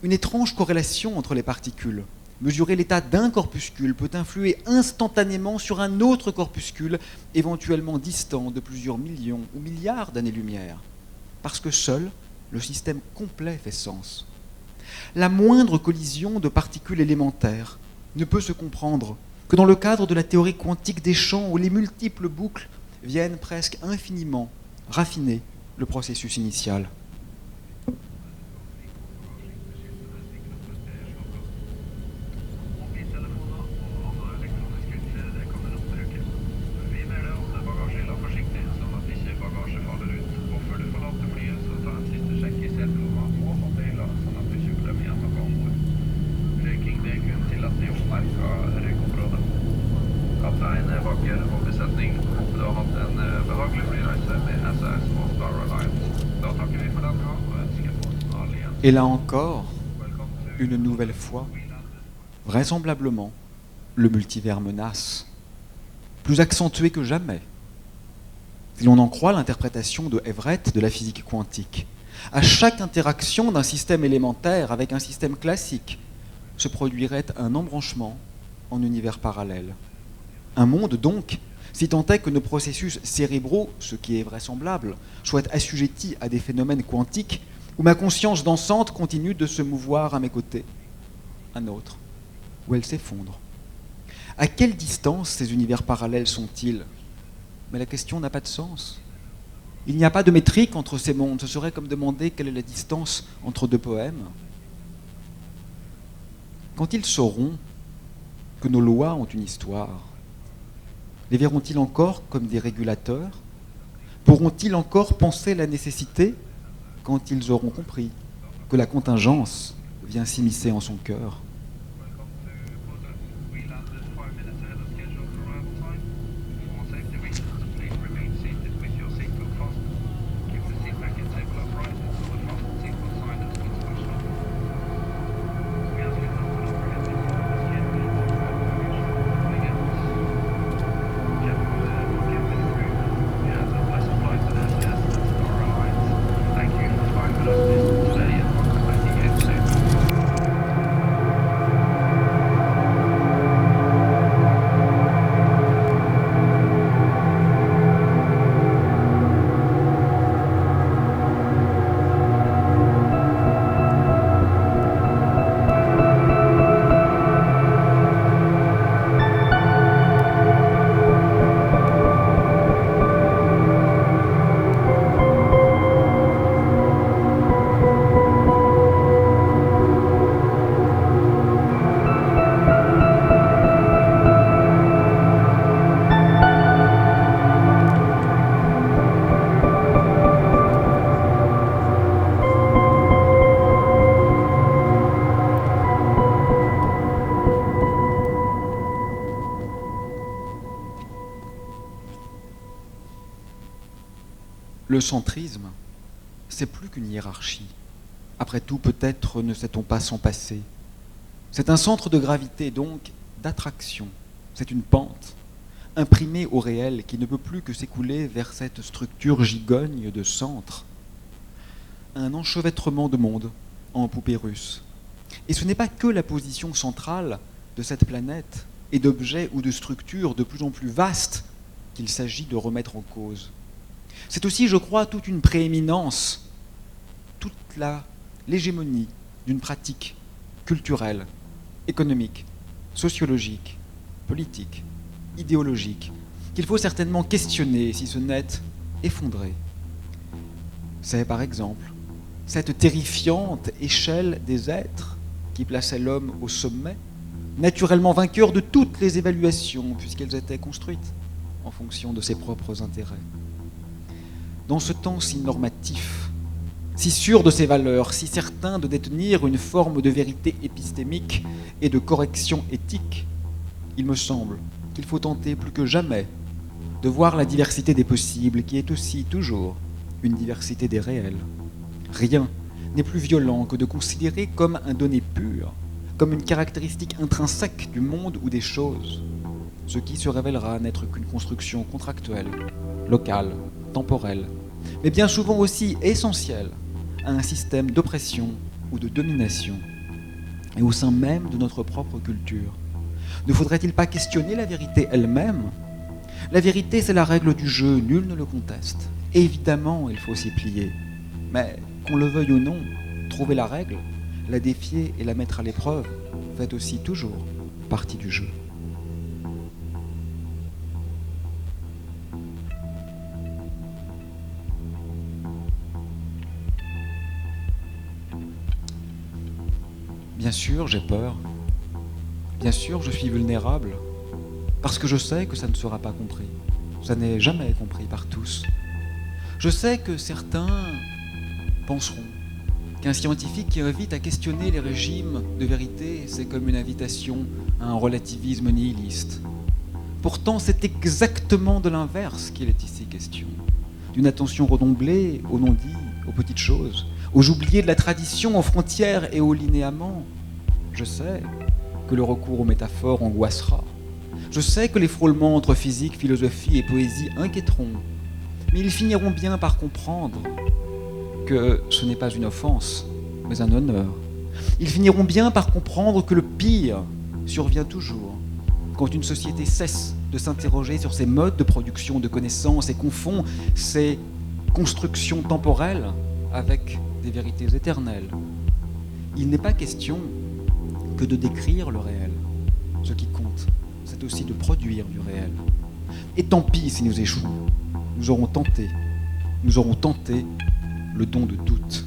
une étrange corrélation entre les particules. Mesurer l'état d'un corpuscule peut influer instantanément sur un autre corpuscule, éventuellement distant de plusieurs millions ou milliards d'années-lumière, parce que seul le système complet fait sens. La moindre collision de particules élémentaires ne peut se comprendre que dans le cadre de la théorie quantique des champs où les multiples boucles viennent presque infiniment raffiner le processus initial. Et là encore, une nouvelle fois, vraisemblablement, le multivers menace, plus accentué que jamais. Si l'on en croit l'interprétation de Everett de la physique quantique, à chaque interaction d'un système élémentaire avec un système classique, se produirait un embranchement en univers parallèle. Un monde donc, si tant est que nos processus cérébraux, ce qui est vraisemblable, soient assujettis à des phénomènes quantiques, où ma conscience dansante continue de se mouvoir à mes côtés. Un autre, où elle s'effondre. À quelle distance ces univers parallèles sont-ils ? Mais la question n'a pas de sens. Il n'y a pas de métrique entre ces mondes. Ce serait comme demander quelle est la distance entre deux poèmes. Quand ils sauront que nos lois ont une histoire, les verront-ils encore comme des régulateurs ? Pourront-ils encore penser la nécessité quand ils auront compris que la contingence vient s'immiscer en son cœur ? Le centrisme, c'est plus qu'une hiérarchie. Après tout, peut-être ne sait-on pas s'en passer. C'est un centre de gravité, donc d'attraction, c'est une pente imprimée au réel qui ne peut plus que s'écouler vers cette structure gigogne de centre. Un enchevêtrement de mondes en poupée russe. Et ce n'est pas que la position centrale de cette planète et d'objets ou de structures de plus en plus vastes qu'il s'agit de remettre en cause. C'est aussi, je crois, toute une prééminence, toute l'hégémonie d'une pratique culturelle, économique, sociologique, politique, idéologique, qu'il faut certainement questionner, si ce n'est effondrer. C'est par exemple cette terrifiante échelle des êtres qui plaçait l'homme au sommet, naturellement vainqueur de toutes les évaluations, puisqu'elles étaient construites en fonction de ses propres intérêts. Dans ce temps si normatif, si sûr de ses valeurs, si certain de détenir une forme de vérité épistémique et de correction éthique, il me semble qu'il faut tenter plus que jamais de voir la diversité des possibles, qui est aussi toujours une diversité des réels. Rien n'est plus violent que de considérer comme un donné pur, comme une caractéristique intrinsèque du monde ou des choses, ce qui se révélera n'être qu'une construction contractuelle, locale, temporelle, mais bien souvent aussi essentielle à un système d'oppression ou de domination, et au sein même de notre propre culture. Ne faudrait-il pas questionner la vérité elle-même ? La vérité, c'est la règle du jeu, nul ne le conteste. Évidemment, il faut s'y plier, mais qu'on le veuille ou non, trouver la règle, la défier et la mettre à l'épreuve fait aussi toujours partie du jeu. Bien sûr, j'ai peur. Bien sûr, je suis vulnérable, parce que je sais que ça ne sera pas compris. Ça n'est jamais compris par tous. Je sais que certains penseront qu'un scientifique qui invite à questionner les régimes de vérité, c'est comme une invitation à un relativisme nihiliste. Pourtant, c'est exactement de l'inverse qu'il est ici question. D'une attention redoublée aux non-dits, aux petites choses, aux oubliés de la tradition, aux frontières et aux linéaments. Je sais que le recours aux métaphores angoissera. Je sais que les frôlements entre physique, philosophie et poésie inquiéteront. Mais ils finiront bien par comprendre que ce n'est pas une offense, mais un honneur. Ils finiront bien par comprendre que le pire survient toujours quand une société cesse de s'interroger sur ses modes de production de connaissances et confond ses constructions temporelles avec des vérités éternelles. Il n'est pas question que de décrire le réel. Ce qui compte, c'est aussi de produire du réel. Et tant pis si nous échouons. Nous aurons tenté le don de doute.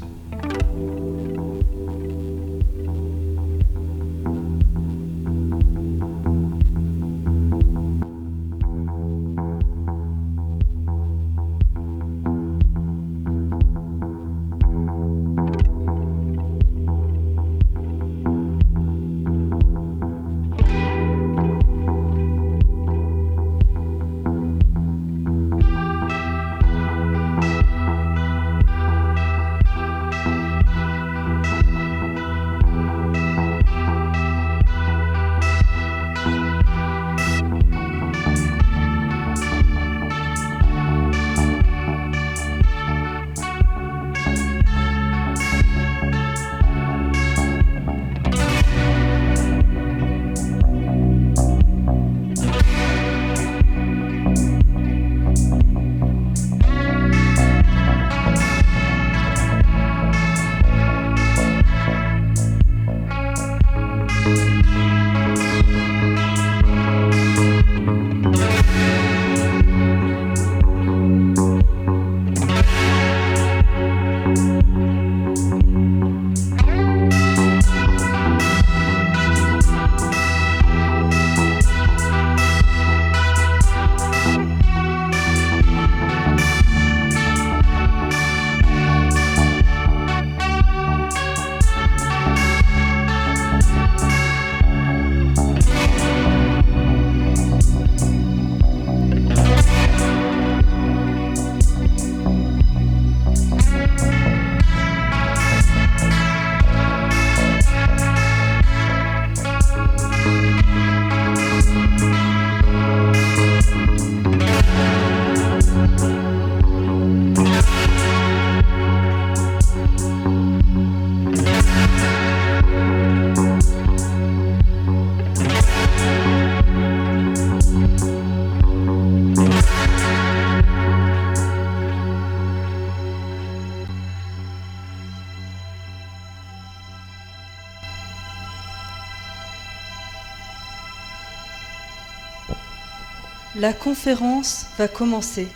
La conférence va commencer.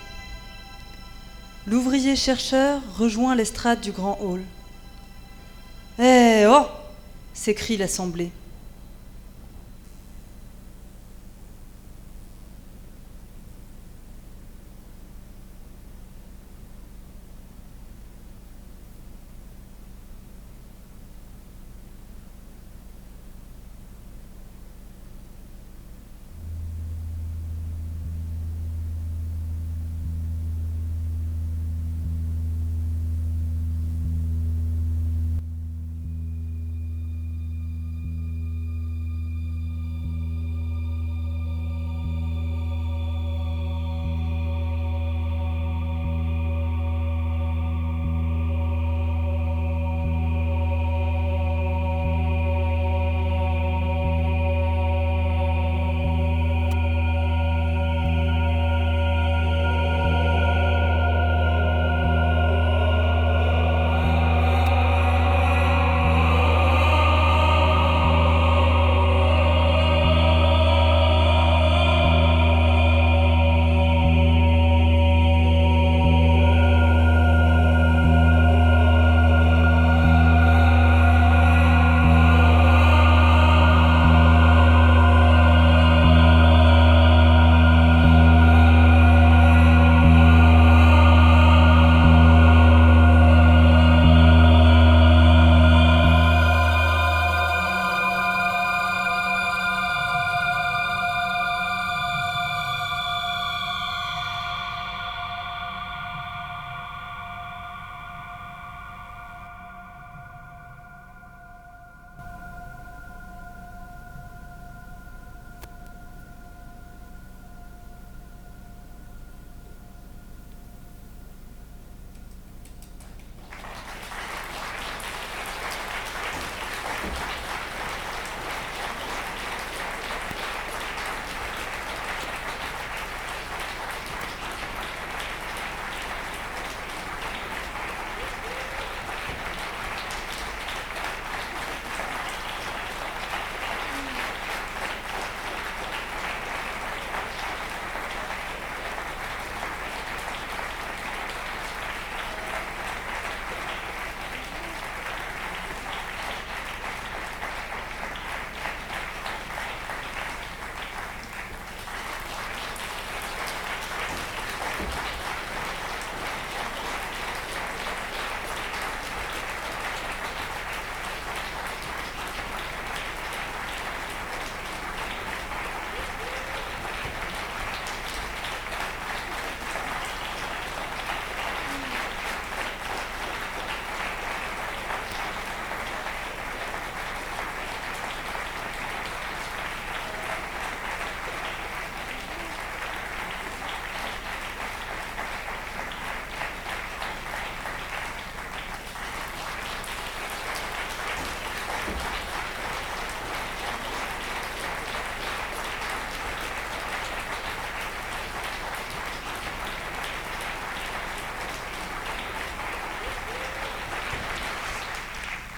L'ouvrier chercheur rejoint l'estrade du grand hall. « Eh oh !» s'écrie l'assemblée.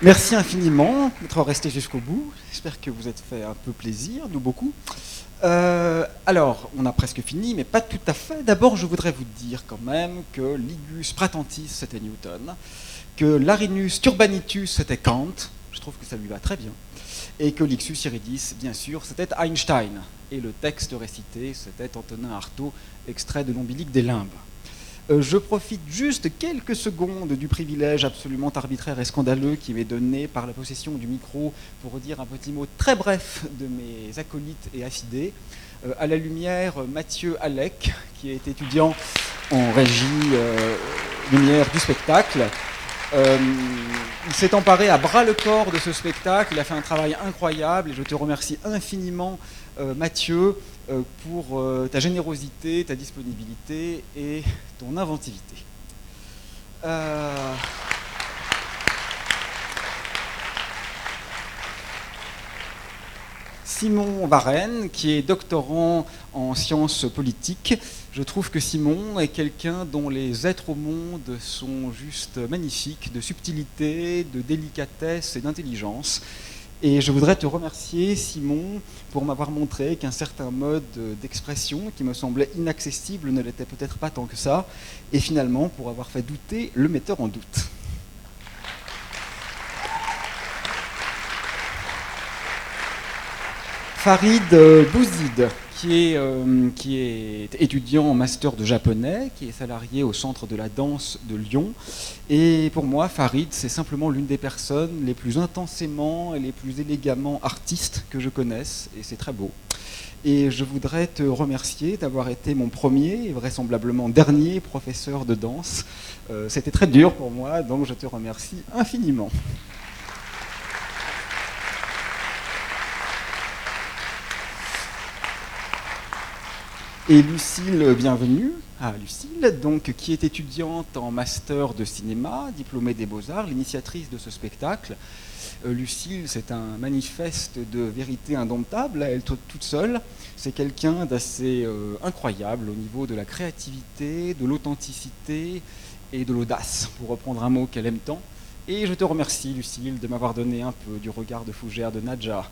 Merci infiniment d'être resté jusqu'au bout. J'espère que vous êtes fait un peu plaisir, nous beaucoup. Alors, on a presque fini, mais pas tout à fait. D'abord, je voudrais vous dire quand même que Ligus Pratentis, c'était Newton, que Larinus Turbanitus, c'était Kant, je trouve que ça lui va très bien, et que Lixus Iridis, bien sûr, c'était Einstein. Et le texte récité, c'était Antonin Artaud, extrait de l'Ombilique des Limbes. Je profite juste quelques secondes du privilège absolument arbitraire et scandaleux qui m'est donné par la possession du micro pour dire un petit mot très bref de mes acolytes et affidés. À la lumière, Mathieu Allec, qui est étudiant en régie lumière du spectacle. Il s'est emparé à bras le corps de ce spectacle, il a fait un travail incroyable et je te remercie infiniment, Mathieu, pour ta générosité, ta disponibilité et ton inventivité. Simon Varenne, qui est doctorant en sciences politiques. Je trouve que Simon est quelqu'un dont les êtres au monde sont juste magnifiques, de subtilité, de délicatesse et d'intelligence. Et je voudrais te remercier, Simon, pour m'avoir montré qu'un certain mode d'expression qui me semblait inaccessible ne l'était peut-être pas tant que ça, et finalement pour avoir fait douter le metteur en doute. Farid Bouzid, qui est étudiant en master de japonais, qui est salarié au Centre de la danse de Lyon. Et pour moi, Farid, c'est simplement l'une des personnes les plus intensément et les plus élégamment artistes que je connaisse, et c'est très beau. Et je voudrais te remercier d'avoir été mon premier et vraisemblablement dernier professeur de danse. C'était très dur pour moi, donc je te remercie infiniment. Et Lucille, bienvenue. Lucille, donc, qui est étudiante en master de cinéma, diplômée des Beaux-Arts, l'initiatrice de ce spectacle. Lucille, c'est un manifeste de vérité indomptable, elle toute seule. C'est quelqu'un d'assez incroyable au niveau de la créativité, de l'authenticité et de l'audace, pour reprendre un mot qu'elle aime tant. Et je te remercie, Lucille, de m'avoir donné un peu du regard de fougère de Nadja,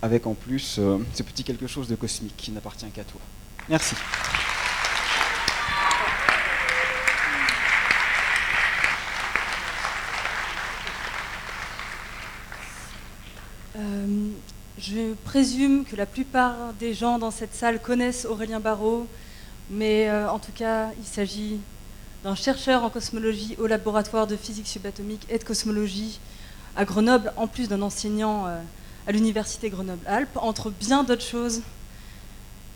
avec en plus ce petit quelque chose de cosmique qui n'appartient qu'à toi. Merci. Je présume que la plupart des gens dans cette salle connaissent Aurélien Barraud, mais en tout cas, il s'agit d'un chercheur en cosmologie au laboratoire de physique subatomique et de cosmologie à Grenoble, en plus d'un enseignant à l'université Grenoble-Alpes, entre bien d'autres choses.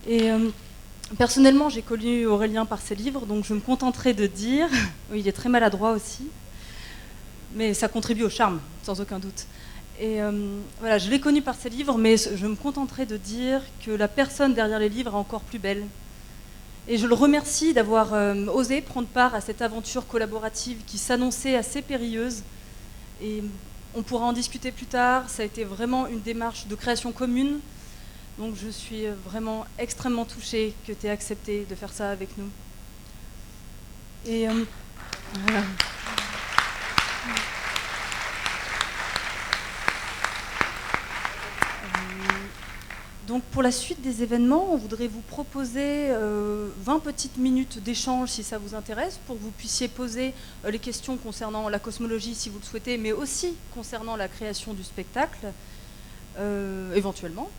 Et personnellement, j'ai connu Aurélien par ses livres, donc je me contenterai de dire, oui, il est très maladroit aussi, mais ça contribue au charme, sans aucun doute. Et voilà, je l'ai connu par ses livres, mais je me contenterai de dire que la personne derrière les livres est encore plus belle. Et je le remercie d'avoir osé prendre part à cette aventure collaborative qui s'annonçait assez périlleuse. Et on pourra en discuter plus tard, ça a été vraiment une démarche de création commune. Donc je suis vraiment extrêmement touchée que tu aies accepté de faire ça avec nous. Et voilà. Donc pour la suite des événements, on voudrait vous proposer 20 petites minutes d'échange si ça vous intéresse, pour que vous puissiez poser les questions concernant la cosmologie si vous le souhaitez, mais aussi concernant la création du spectacle, éventuellement.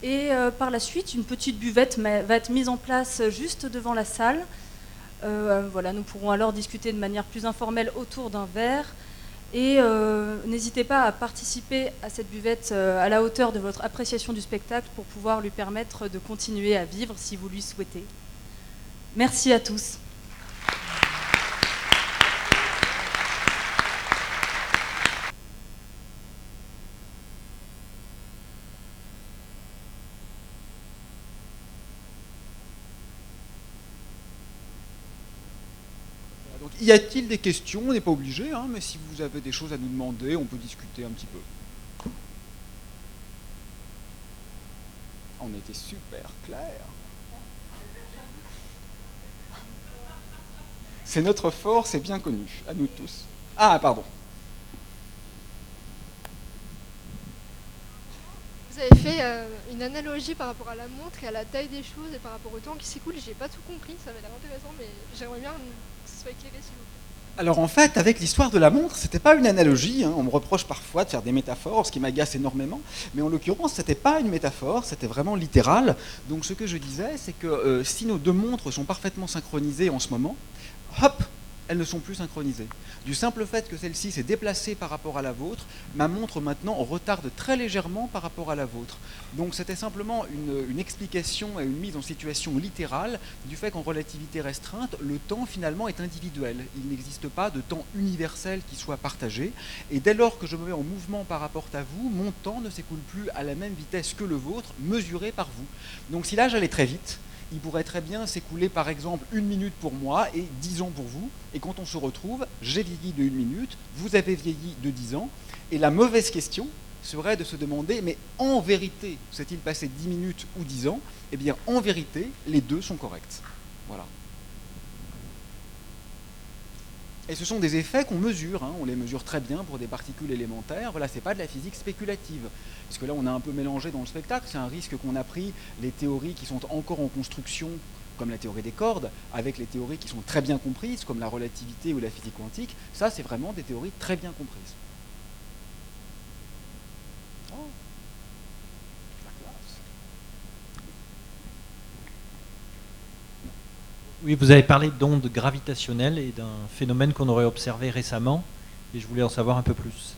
Et par la suite, une petite buvette va être mise en place juste devant la salle. Voilà, nous pourrons alors discuter de manière plus informelle autour d'un verre. Et n'hésitez pas à participer à cette buvette à la hauteur de votre appréciation du spectacle pour pouvoir lui permettre de continuer à vivre si vous lui souhaitez. Merci à tous. Donc, y a-t-il des questions? On n'est pas obligé, hein, mais si vous avez des choses à nous demander, on peut discuter un petit peu. On était super clair. C'est notre force, c'est bien connu, à nous tous. Ah, pardon. Vous avez fait une analogie par rapport à la montre et à la taille des choses et par rapport au temps qui s'écoule. J'ai pas tout compris, ça avait l'air intéressant, mais j'aimerais bien que ce soit éclairé s'il vous plaît. Alors en fait, avec l'histoire de la montre, c'était pas une analogie, hein. On me reproche parfois de faire des métaphores, ce qui m'agace énormément, mais en l'occurrence, c'était pas une métaphore, c'était vraiment littéral. Donc ce que je disais, c'est que si nos deux montres sont parfaitement synchronisées en ce moment, hop, elles ne sont plus synchronisées. Du simple fait que celle-ci s'est déplacée par rapport à la vôtre, ma montre maintenant retarde très légèrement par rapport à la vôtre. Donc c'était simplement une explication et une mise en situation littérale du fait qu'en relativité restreinte, le temps finalement est individuel. Il n'existe pas de temps universel qui soit partagé. Et dès lors que je me mets en mouvement par rapport à vous, mon temps ne s'écoule plus à la même vitesse que le vôtre, mesuré par vous. Donc si là j'allais très vite, il pourrait très bien s'écouler par exemple 1 minute pour moi et 10 ans pour vous. Et quand on se retrouve, j'ai vieilli de 1 minute, vous avez vieilli de 10 ans. Et la mauvaise question serait de se demander, mais en vérité, s'est-il passé 10 minutes ou 10 ans? Eh bien, en vérité, les deux sont corrects. Voilà. Et ce sont des effets qu'on mesure, hein, on les mesure très bien pour des particules élémentaires. Voilà, c'est pas de la physique spéculative. Parce que là, on a un peu mélangé dans le spectacle, c'est un risque qu'on a pris les théories qui sont encore en construction, comme la théorie des cordes, avec les théories qui sont très bien comprises, comme la relativité ou la physique quantique. Ça, c'est vraiment des théories très bien comprises. Oh, la classe. Oui, vous avez parlé d'ondes gravitationnelles et d'un phénomène qu'on aurait observé récemment, et je voulais en savoir un peu plus.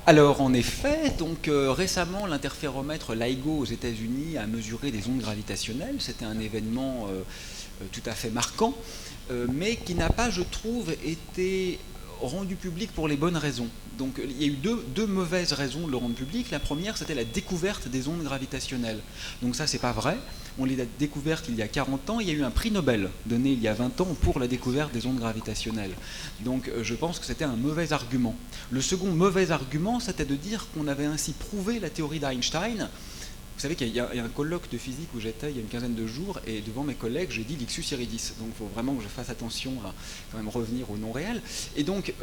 Alors en effet, donc récemment l'interféromètre LIGO aux États-Unis a mesuré des ondes gravitationnelles. C'était un événement tout à fait marquant, mais qui n'a pas, je trouve, été rendu public pour les bonnes raisons. Donc il y a eu deux mauvaises raisons de le rendre public. La première, c'était la découverte des ondes gravitationnelles. Donc ça, c'est pas vrai. On les a découvertes il y a 40 ans. Il y a eu un prix Nobel donné il y a 20 ans pour la découverte des ondes gravitationnelles. Donc je pense que c'était un mauvais argument. Le second mauvais argument, c'était de dire qu'on avait ainsi prouvé la théorie d'Einstein. Vous savez qu'il y a un colloque de physique où j'étais il y a une quinzaine de jours, et devant mes collègues, j'ai dit l'Ixus Iridis. Donc il faut vraiment que je fasse attention à quand même revenir au non réel. Et donc,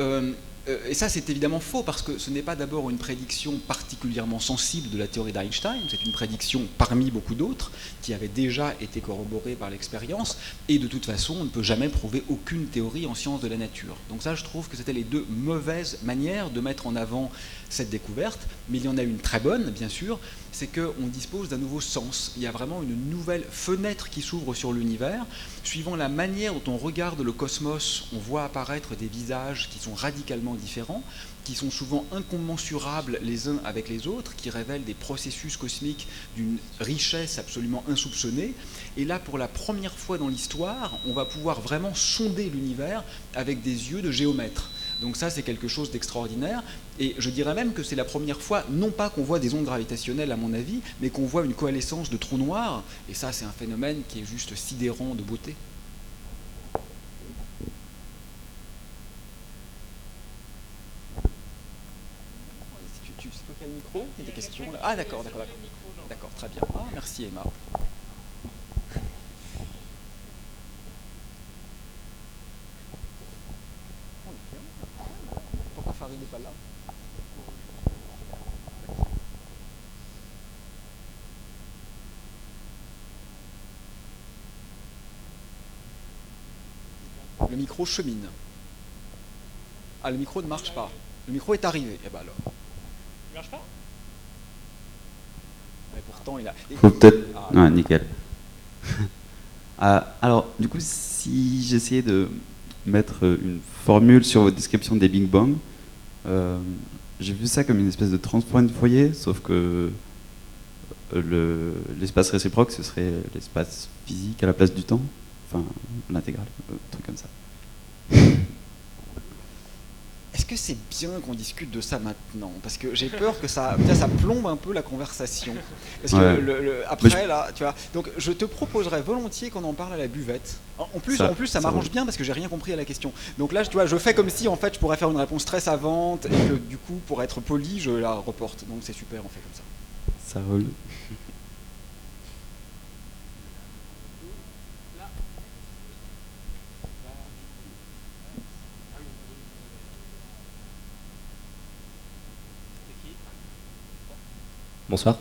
et ça c'est évidemment faux, parce que ce n'est pas d'abord une prédiction particulièrement sensible de la théorie d'Einstein, c'est une prédiction parmi beaucoup d'autres, qui avait déjà été corroborée par l'expérience, et de toute façon, on ne peut jamais prouver aucune théorie en sciences de la nature. Donc ça, je trouve que c'était les deux mauvaises manières de mettre en avant cette découverte, mais il y en a une très bonne, bien sûr, c'est qu'on dispose d'un nouveau sens. Il y a vraiment une nouvelle fenêtre qui s'ouvre sur l'univers. Suivant la manière dont on regarde le cosmos, on voit apparaître des visages qui sont radicalement différents, qui sont souvent incommensurables les uns avec les autres, qui révèlent des processus cosmiques d'une richesse absolument insoupçonnée. Et là, pour la première fois dans l'histoire, on va pouvoir vraiment sonder l'univers avec des yeux de géomètre. Donc ça, c'est quelque chose d'extraordinaire. Et je dirais même que c'est la première fois, non pas qu'on voit des ondes gravitationnelles, à mon avis, mais qu'on voit une coalescence de trous noirs. Et ça, c'est un phénomène qui est juste sidérant de beauté. Tu peux faire le micro? Il y a des questions là. Ah d'accord, d'accord. D'accord, très bien. Ah, merci Emma. Pourquoi Farid n'est pas là? Le micro chemine. Ah, le micro ne marche pas. Le micro est arrivé. Eh ben alors. Il marche pas? Mais pourtant, il a. Faut peut-être. Ah, Ouais, nickel. Alors, du coup, si j'essayais de mettre une formule sur votre description des Big Bang, j'ai vu ça comme une espèce de transpoint de Fourier, sauf que l'espace réciproque, ce serait l'espace physique à la place du temps, enfin l'intégrale, un truc comme ça. Est-ce que c'est bien qu'on discute de ça maintenant? Parce que j'ai peur que ça plombe un peu la conversation. Parce que Ouais. après, là, tu vois. Donc, je te proposerais volontiers qu'on en parle à la buvette. En plus, ça m'arrange bien parce que j'ai rien compris à la question. Donc là, tu vois, je fais comme si en fait je pourrais faire une réponse très savante et que du coup, pour être poli, je la reporte. Donc c'est super, on fait comme ça. Ça roule. Bonsoir.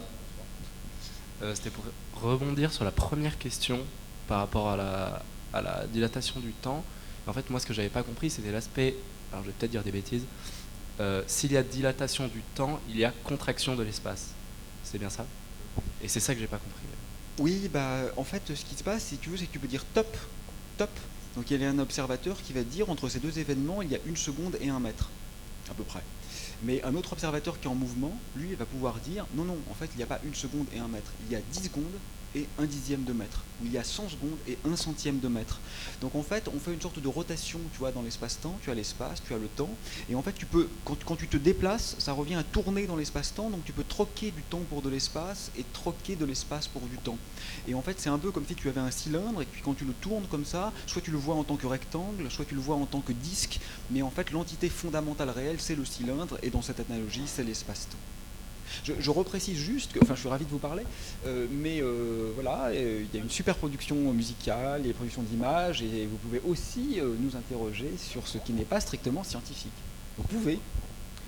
C'était pour rebondir sur la première question par rapport à la dilatation du temps. En fait, moi, ce que j'avais pas compris, c'était l'aspect. Alors, je vais peut-être dire des bêtises. S'il y a dilatation du temps, il y a contraction de l'espace. C'est bien ça? Et c'est ça que j'ai pas compris. Oui, bah, en fait, ce qui se passe, si tu veux, c'est que tu peux dire top. Donc il y a un observateur qui va dire entre ces deux événements, il y a 1 seconde et 1 mètre, à peu près. Mais un autre observateur qui est en mouvement, lui, il va pouvoir dire non, en fait, il n'y a pas 1 seconde et 1 mètre. Il y a 10 secondes et 1/10 de mètre. Ou il y a 100 secondes et 1/100 de mètre. Donc en fait, on fait une sorte de rotation, tu vois, dans l'espace-temps. Tu as l'espace, tu as le temps. Et en fait, tu peux, quand tu te déplaces, ça revient à tourner dans l'espace-temps. Donc tu peux troquer du temps pour de l'espace et troquer de l'espace pour du temps. Et en fait, c'est un peu comme si tu avais un cylindre et puis quand tu le tournes comme ça, soit tu le vois en tant que rectangle, soit tu le vois en tant que disque. Mais en fait, l'entité fondamentale réelle, c'est le cylindre. Et dans cette analogie, c'est l'espace-temps. Je reprécise juste, je suis ravi de vous parler, mais voilà, il y a une super production musicale, il y a une production d'images, et vous pouvez aussi nous interroger sur ce qui n'est pas strictement scientifique. Vous pouvez,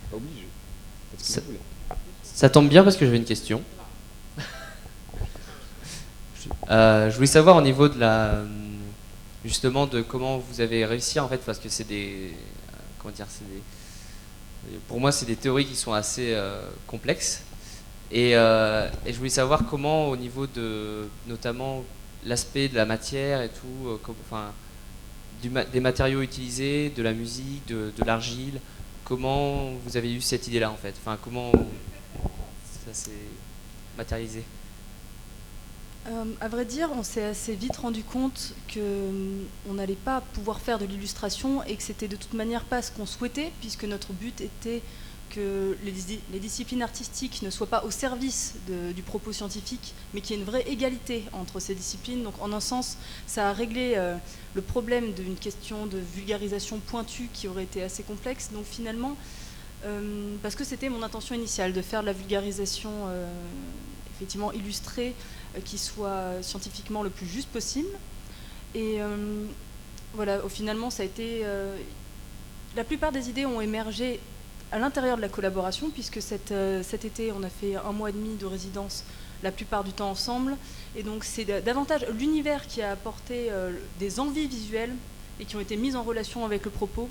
pas obligé. Faites ce que vous voulez. Ça tombe bien parce que j'avais une question. Je voulais savoir au niveau de justement de comment vous avez réussi en fait, parce que c'est pour moi c'est des théories qui sont assez complexes et je voulais savoir comment au niveau de notamment l'aspect de la matière et tout, des matériaux utilisés, de la musique, de l'argile, comment vous avez eu cette idée là en fait, comment ça s'est matérialisé. À vrai dire, on s'est assez vite rendu compte qu'on n'allait pas pouvoir faire de l'illustration et que c'était de toute manière pas ce qu'on souhaitait, puisque notre but était que les disciplines artistiques ne soient pas au service du propos scientifique, mais qu'il y ait une vraie égalité entre ces disciplines. Donc en un sens, ça a réglé le problème d'une question de vulgarisation pointue qui aurait été assez complexe. Donc finalement, parce que c'était mon intention initiale de faire de la vulgarisation effectivement illustrée, qui soit scientifiquement le plus juste possible. Et voilà, finalement, ça a été... la plupart des idées ont émergé à l'intérieur de la collaboration, puisque cet été, on a fait 1 mois et demi de résidence, la plupart du temps ensemble. Et donc, c'est davantage l'univers qui a apporté des envies visuelles et qui ont été mises en relation avec le propos,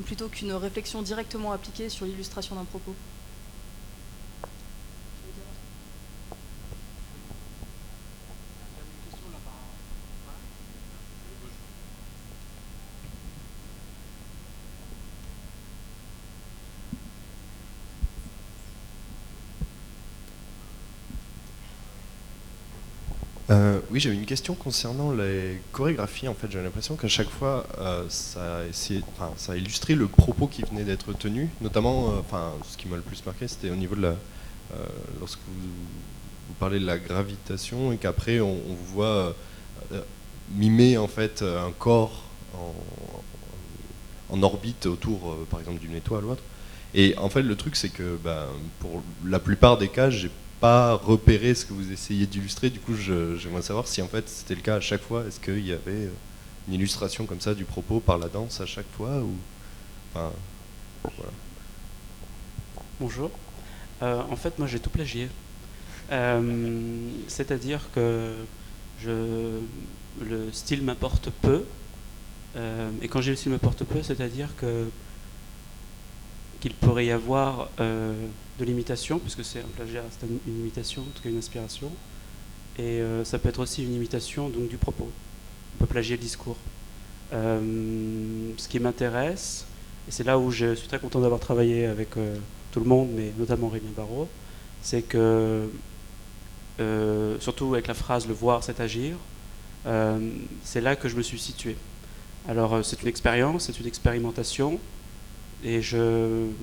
plutôt qu'une réflexion directement appliquée sur l'illustration d'un propos. Oui, j'avais une question concernant les chorégraphies. En fait, j'ai l'impression qu'à chaque fois, ça a illustré le propos qui venait d'être tenu. Notamment, ce qui m'a le plus marqué, c'était au niveau de lorsque vous parlez de la gravitation et qu'après on vous voit mimer en fait un corps en orbite autour, par exemple, d'une étoile ou autre. Et en fait, le truc, c'est que pour la plupart des cas, j'ai pas repéré ce que vous essayez d'illustrer. Du coup, j'aimerais savoir si en fait c'était le cas à chaque fois. Est-ce qu'il y avait une illustration comme ça du propos par la danse à chaque fois ou... Voilà. Bonjour. En fait, moi, j'ai tout plagié. C'est-à-dire que le style m'apporte peu. Et quand j'ai le style m'apporte peu, c'est-à-dire qu'il pourrait y avoir de l'imitation, puisque c'est un plagiat, c'est une imitation, en tout cas une inspiration. Et ça peut être aussi une imitation donc, du propos. On peut plagier le discours. Ce qui m'intéresse, et c'est là où je suis très content d'avoir travaillé avec tout le monde, mais notamment Aurélien Barraud, c'est que, surtout avec la phrase « le voir, c'est agir », c'est là que je me suis situé. Alors c'est une expérience, c'est une expérimentation, et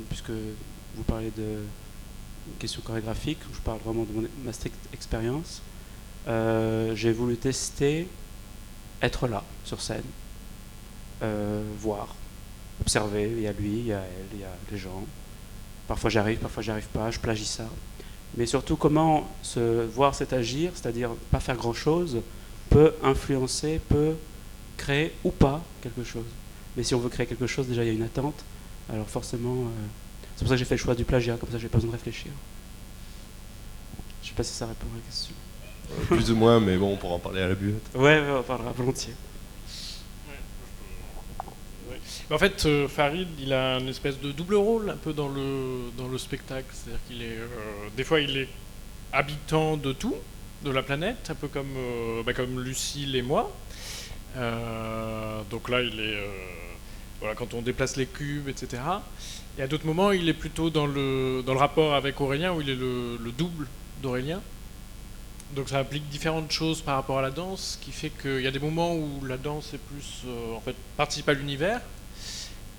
puisque vous parlez de questions chorégraphiques, je parle vraiment de ma stricte expérience, j'ai voulu tester être là, sur scène, voir, observer, il y a lui, il y a elle, il y a les gens. Parfois j'arrive pas, je plagie ça. Mais surtout comment voir cet agir, c'est-à-dire pas faire grand-chose, peut influencer, peut créer ou pas quelque chose. Mais si on veut créer quelque chose, déjà il y a une attente. Alors forcément, c'est pour ça que j'ai fait le choix du plagiat, comme ça j'ai pas besoin de réfléchir. Je sais pas si ça répond à la question. Plus ou moins, mais bon, on pourra en parler à la buvette. Ouais, on parlera volontiers. En fait, Farid, il a une espèce de double rôle un peu dans le spectacle. C'est-à-dire qu'il est, des fois, il est habitant de tout, de la planète, un peu comme Lucille et moi. Donc là, il est, voilà, quand on déplace les cubes, etc. Et à d'autres moments, il est plutôt dans le rapport avec Aurélien, où il est le double d'Aurélien. Donc ça implique différentes choses par rapport à la danse, ce qui fait qu'il y a des moments où la danse est plus, en fait, participe à l'univers.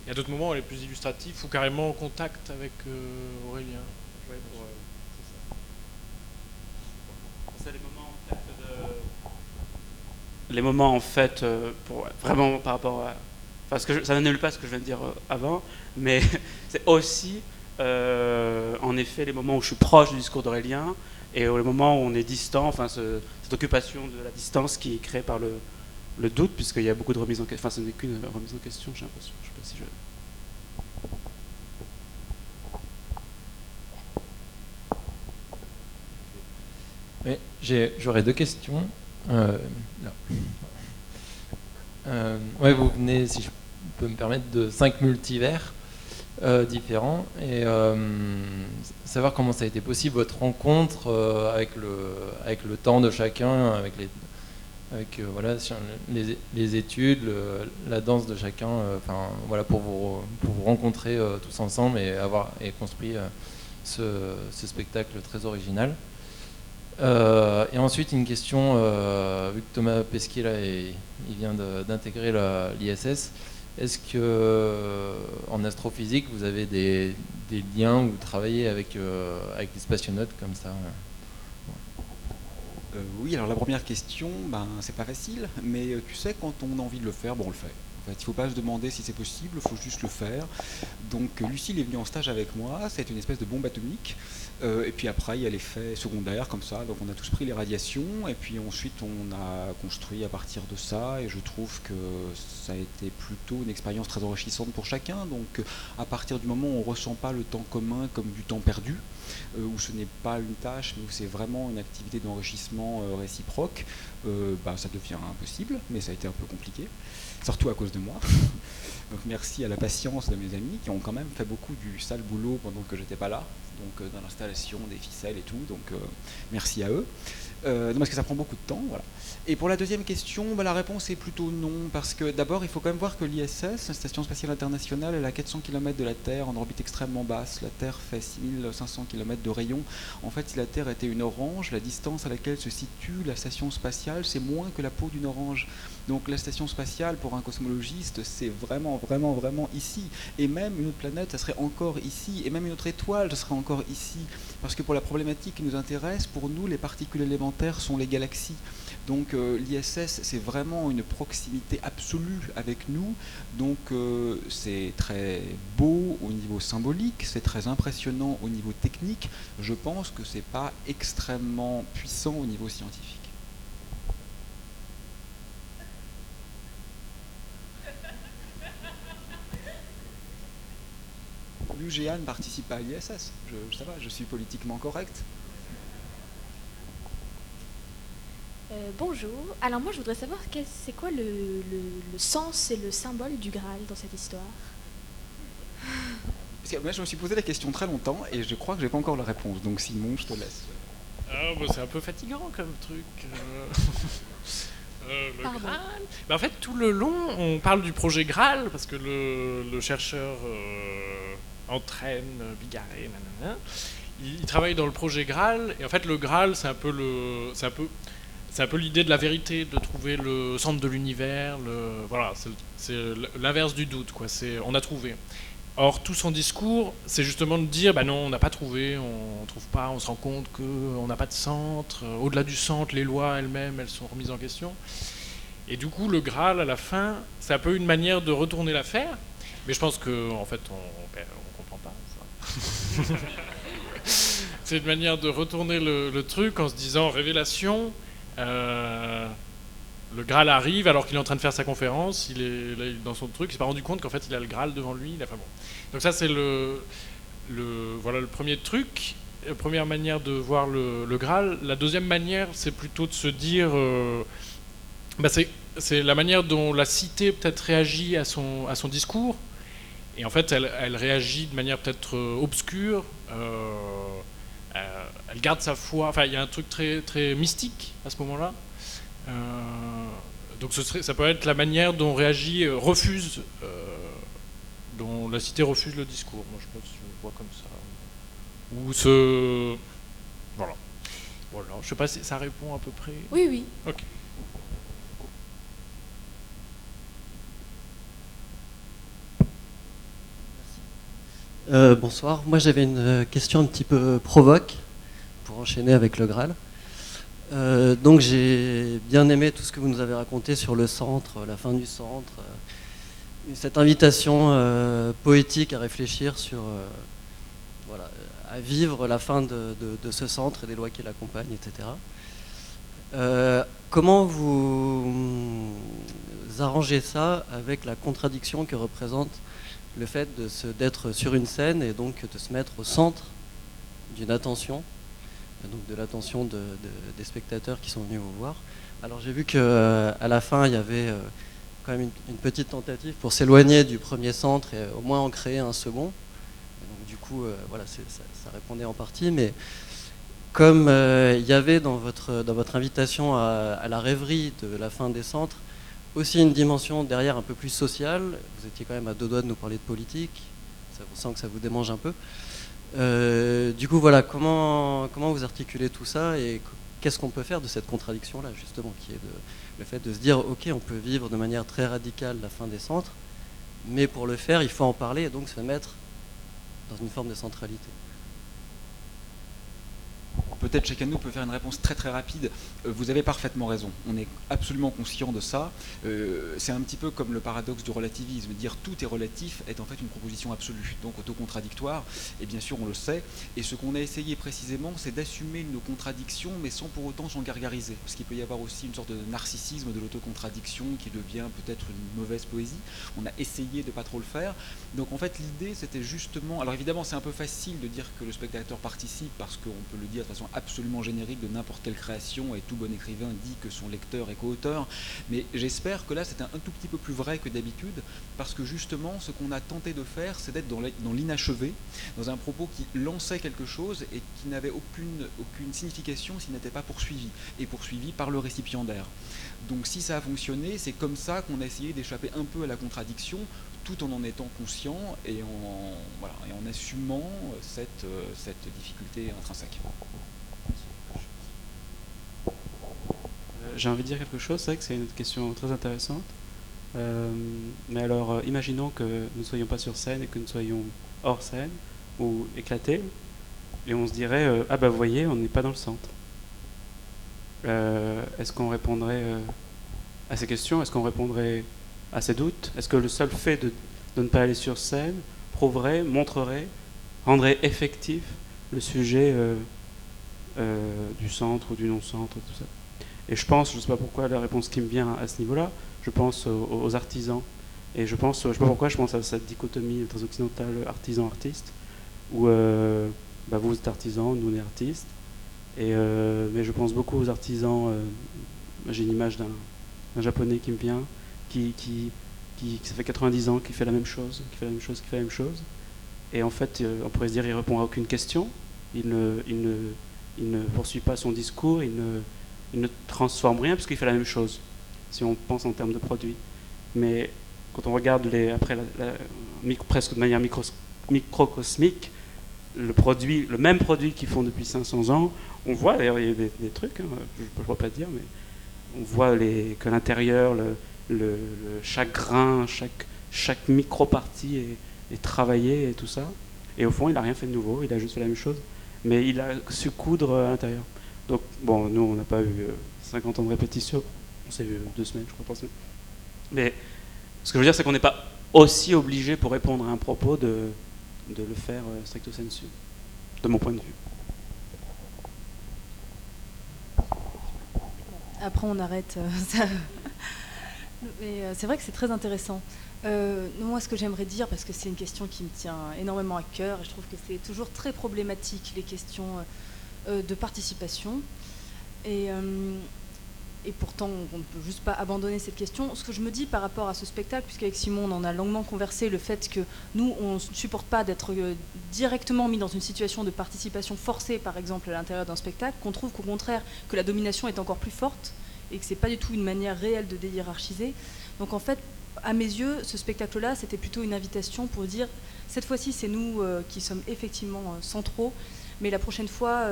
Il y a d'autres moments où elle est plus illustrative ou carrément en contact avec Aurélien. Ouais, c'est les moments en fait, pour vraiment par rapport à... Enfin, ça n'annule pas ce que je viens de dire avant, mais c'est aussi en effet les moments où je suis proche du discours d'Aurélien et les moments où on est distant, enfin cette occupation de la distance qui est créée par le doute, puisqu'il y a beaucoup de remises en question, enfin ce n'est qu'une remise en question, j'ai l'impression, je sais pas si je... Oui, j'aurais 2 questions. Là. Ouais, vous venez, si je peux me permettre, de 5 multivers différents, et savoir comment ça a été possible, votre rencontre avec le temps de chacun, avec voilà, les études, la danse de chacun, enfin voilà, pour vous rencontrer tous ensemble et construire ce spectacle très original. Et ensuite une question, vu que Thomas Pesquet là, il vient d'intégrer l'ISS, est-ce que en astrophysique vous avez des liens où vous travaillez avec des spationautes comme ça? Oui, alors la première question, c'est pas facile, mais tu sais, quand on a envie de le faire, on le fait. En fait, il ne faut pas se demander si c'est possible, il faut juste le faire. Donc Lucille est venue en stage avec moi, c'est une espèce de bombe atomique. Et puis après, il y a l'effet secondaire comme ça. Donc on a tous pris les radiations et puis ensuite on a construit à partir de ça. Et je trouve que ça a été plutôt une expérience très enrichissante pour chacun. Donc à partir du moment où on ne ressent pas le temps commun comme du temps perdu, où ce n'est pas une tâche, mais où c'est vraiment une activité d'enrichissement réciproque, ça devient impossible, mais ça a été un peu compliqué, surtout à cause de moi. Donc merci à la patience de mes amis qui ont quand même fait beaucoup du sale boulot pendant que j'étais pas là, donc dans l'installation des ficelles et tout, donc merci à eux. Parce que ça prend beaucoup de temps, voilà. Et pour la deuxième question, la réponse est plutôt non, parce que d'abord il faut quand même voir que l'ISS, la Station Spatiale Internationale, elle est à 400 km de la Terre, en orbite extrêmement basse. La Terre fait 6500 km de rayon. En fait, si la Terre était une orange, la distance à laquelle se situe la station spatiale, c'est moins que la peau d'une orange. Donc la station spatiale, pour un cosmologiste, c'est vraiment, vraiment, vraiment ici. Et même une autre planète, ça serait encore ici. Et même une autre étoile, ça serait encore ici. Parce que pour la problématique qui nous intéresse, pour nous, les particules élémentaires sont les galaxies. Donc l'ISS, c'est vraiment une proximité absolue avec nous. Donc c'est très beau au niveau symbolique, c'est très impressionnant au niveau technique. Je pense que c'est pas extrêmement puissant au niveau scientifique. L'UGA ne participe pas à l'ISS. Ça va, je suis politiquement correct. Bonjour. Alors moi je voudrais savoir c'est quoi le sens et le symbole du Graal dans cette histoire. Parce que moi je me suis posé la question très longtemps et je crois que j'ai pas encore la réponse. Donc Simon, je te laisse. C'est un peu fatigant comme truc. Le Graal. En fait tout le long on parle du projet Graal parce que le chercheur entraîne Vigaret, il travaille dans le projet Graal et en fait le Graal c'est un peu l'idée de la vérité, de trouver le centre de l'univers, voilà, c'est l'inverse du doute, quoi. On a trouvé. Or, tout son discours, c'est justement de dire, non, on n'a pas trouvé, on trouve pas, on se rend compte qu'on n'a pas de centre. Au-delà du centre, les lois elles-mêmes, elles sont remises en question. Et du coup, le Graal, à la fin, c'est un peu une manière de retourner l'affaire. Mais je pense qu'en fait, on comprend pas ça. C'est une manière de retourner le truc en se disant, révélation. Le Graal arrive alors qu'il est en train de faire sa conférence, il est dans son truc, il s'est pas rendu compte qu'en fait il a le Graal devant lui. Donc ça c'est voilà le premier truc, la première manière de voir le Graal. La deuxième manière c'est plutôt de se dire, c'est la manière dont la cité peut-être réagit à son discours. Et en fait elle réagit de manière peut-être obscure. Elle garde sa foi, il y a un truc très, très mystique à ce moment-là. Donc ça peut être la manière dont refuse, dont la cité refuse le discours. Moi je pense que je le vois comme ça. Ou voilà. Voilà. Je sais pas si ça répond à peu près. Oui, oui. Ok. Bonsoir, moi j'avais une question un petit peu provoque pour enchaîner avec le Graal. Donc j'ai bien aimé tout ce que vous nous avez raconté sur le centre, la fin du centre, cette invitation poétique à réfléchir sur voilà, à vivre la fin de ce centre et des lois qui l'accompagnent, etc. Comment vous arrangez ça avec la contradiction que représente le fait d'être sur une scène et donc de se mettre au centre d'une attention, donc de l'attention des spectateurs qui sont venus vous voir. Alors j'ai vu qu'à la fin, il y avait quand même une petite tentative pour s'éloigner du premier centre et au moins en créer un second. Et donc du coup, voilà, ça répondait en partie, mais comme il y avait dans votre invitation à la rêverie de la fin des centres, aussi une dimension derrière un peu plus sociale, vous étiez quand même à deux doigts de nous parler de politique, on sent que ça vous démange un peu. Du coup, voilà, comment vous articulez tout ça et qu'est-ce qu'on peut faire de cette contradiction-là, justement, qui est le fait de se dire, ok, on peut vivre de manière très radicale la fin des centres, mais pour le faire, il faut en parler et donc se mettre dans une forme de centralité. Peut-être chacun de nous peut faire une réponse très très rapide. Vous avez parfaitement raison, on est absolument conscient de ça. C'est un petit peu comme le paradoxe du relativisme, dire tout est relatif est en fait une proposition absolue, donc autocontradictoire, et bien sûr on le sait. Et ce qu'on a essayé précisément, c'est d'assumer nos contradictions, mais sans pour autant s'en gargariser, parce qu'il peut y avoir aussi une sorte de narcissisme de l'autocontradiction qui devient peut-être une mauvaise poésie. On a essayé de pas trop le faire. Donc en fait l'idée c'était justement, alors évidemment c'est un peu facile de dire que le spectateur participe, parce qu'on peut le dire de façon absolument générique de n'importe quelle création, et tout bon écrivain dit que son lecteur est co-auteur, mais j'espère que là c'est un tout petit peu plus vrai que d'habitude, parce que justement ce qu'on a tenté de faire, c'est d'être dans l'inachevé, dans un propos qui lançait quelque chose et qui n'avait aucune signification s'il n'était pas poursuivi, et poursuivi par le récipiendaire. Donc si ça a fonctionné, c'est comme ça qu'on a essayé d'échapper un peu à la contradiction, tout en étant conscient et en assumant cette difficulté intrinsèque. J'ai envie de dire quelque chose, c'est vrai que c'est une question très intéressante. Mais alors, imaginons que nous ne soyons pas sur scène et que nous soyons hors scène ou éclatés, et on se dirait ah bah vous voyez, on n'est pas dans le centre. Est-ce qu'on répondrait à ces questions? Est-ce qu'on répondrait à ces doutes? Est-ce que le seul fait de ne pas aller sur scène prouverait, montrerait, rendrait effectif le sujet du centre ou du non-centre, tout ça? Et je pense, je ne sais pas pourquoi la réponse qui me vient à ce niveau-là, je pense aux artisans. Et je sais pas pourquoi je pense à cette dichotomie très occidentale artisan-artiste, où vous êtes artisan, nous on est artistes. Mais je pense beaucoup aux artisans. J'ai une image d'un japonais qui me vient, qui ça fait 90 ans, qui fait la même chose, qui fait la même chose, qui fait la même chose. Et en fait, on pourrait se dire, il répond à aucune question, il ne poursuit pas son discours, il ne transforme rien, parce qu'il fait la même chose, si on pense en termes de produit. Mais quand on regarde presque de manière microcosmique, le même produit qu'ils font depuis 500 ans, on voit, d'ailleurs il y a des trucs, je ne pourrais pas dire, mais on voit que l'intérieur, chaque grain, chaque micro-partie est travaillé et tout ça. Et au fond, il n'a rien fait de nouveau, il a juste fait la même chose, mais il a su coudre à l'intérieur. Donc, bon, nous, on n'a pas eu 50 ans de répétition, on s'est vu 2 semaines, je crois, 3 semaines. Mais ce que je veux dire, c'est qu'on n'est pas aussi obligé pour répondre à un propos de le faire stricto sensu, de mon point de vue. Après, on arrête ça. Mais c'est vrai que c'est très intéressant. Moi, ce que j'aimerais dire, parce que c'est une question qui me tient énormément à cœur, et je trouve que c'est toujours très problématique, les questions de participation. Et pourtant, on ne peut juste pas abandonner cette question. Ce que je me dis par rapport à ce spectacle, puisqu'avec Simon, on en a longuement conversé, le fait que nous, on ne supporte pas d'être directement mis dans une situation de participation forcée, par exemple, à l'intérieur d'un spectacle, qu'on trouve qu'au contraire, que la domination est encore plus forte, et que ce n'est pas du tout une manière réelle de déhiérarchiser. Donc en fait, à mes yeux, ce spectacle-là, c'était plutôt une invitation pour dire, cette fois-ci, c'est nous qui sommes effectivement centraux, mais la prochaine fois,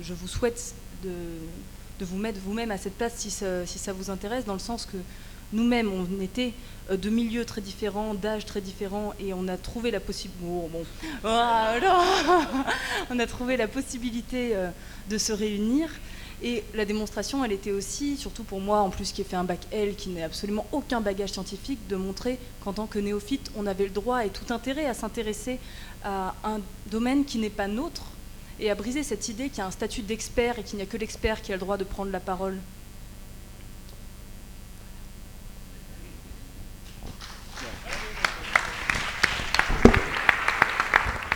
je vous souhaite de vous mettre vous-même à cette place si ça vous intéresse, dans le sens que nous-mêmes, on était de milieux très différents, d'âges très différents, et on a trouvé la possibilité de se réunir. Et la démonstration, elle était aussi, surtout pour moi, en plus qui ai fait un bac L, qui n'a absolument aucun bagage scientifique, de montrer qu'en tant que néophyte, on avait le droit et tout intérêt à s'intéresser à un domaine qui n'est pas nôtre, et à briser cette idée qu'il y a un statut d'expert et qu'il n'y a que l'expert qui a le droit de prendre la parole.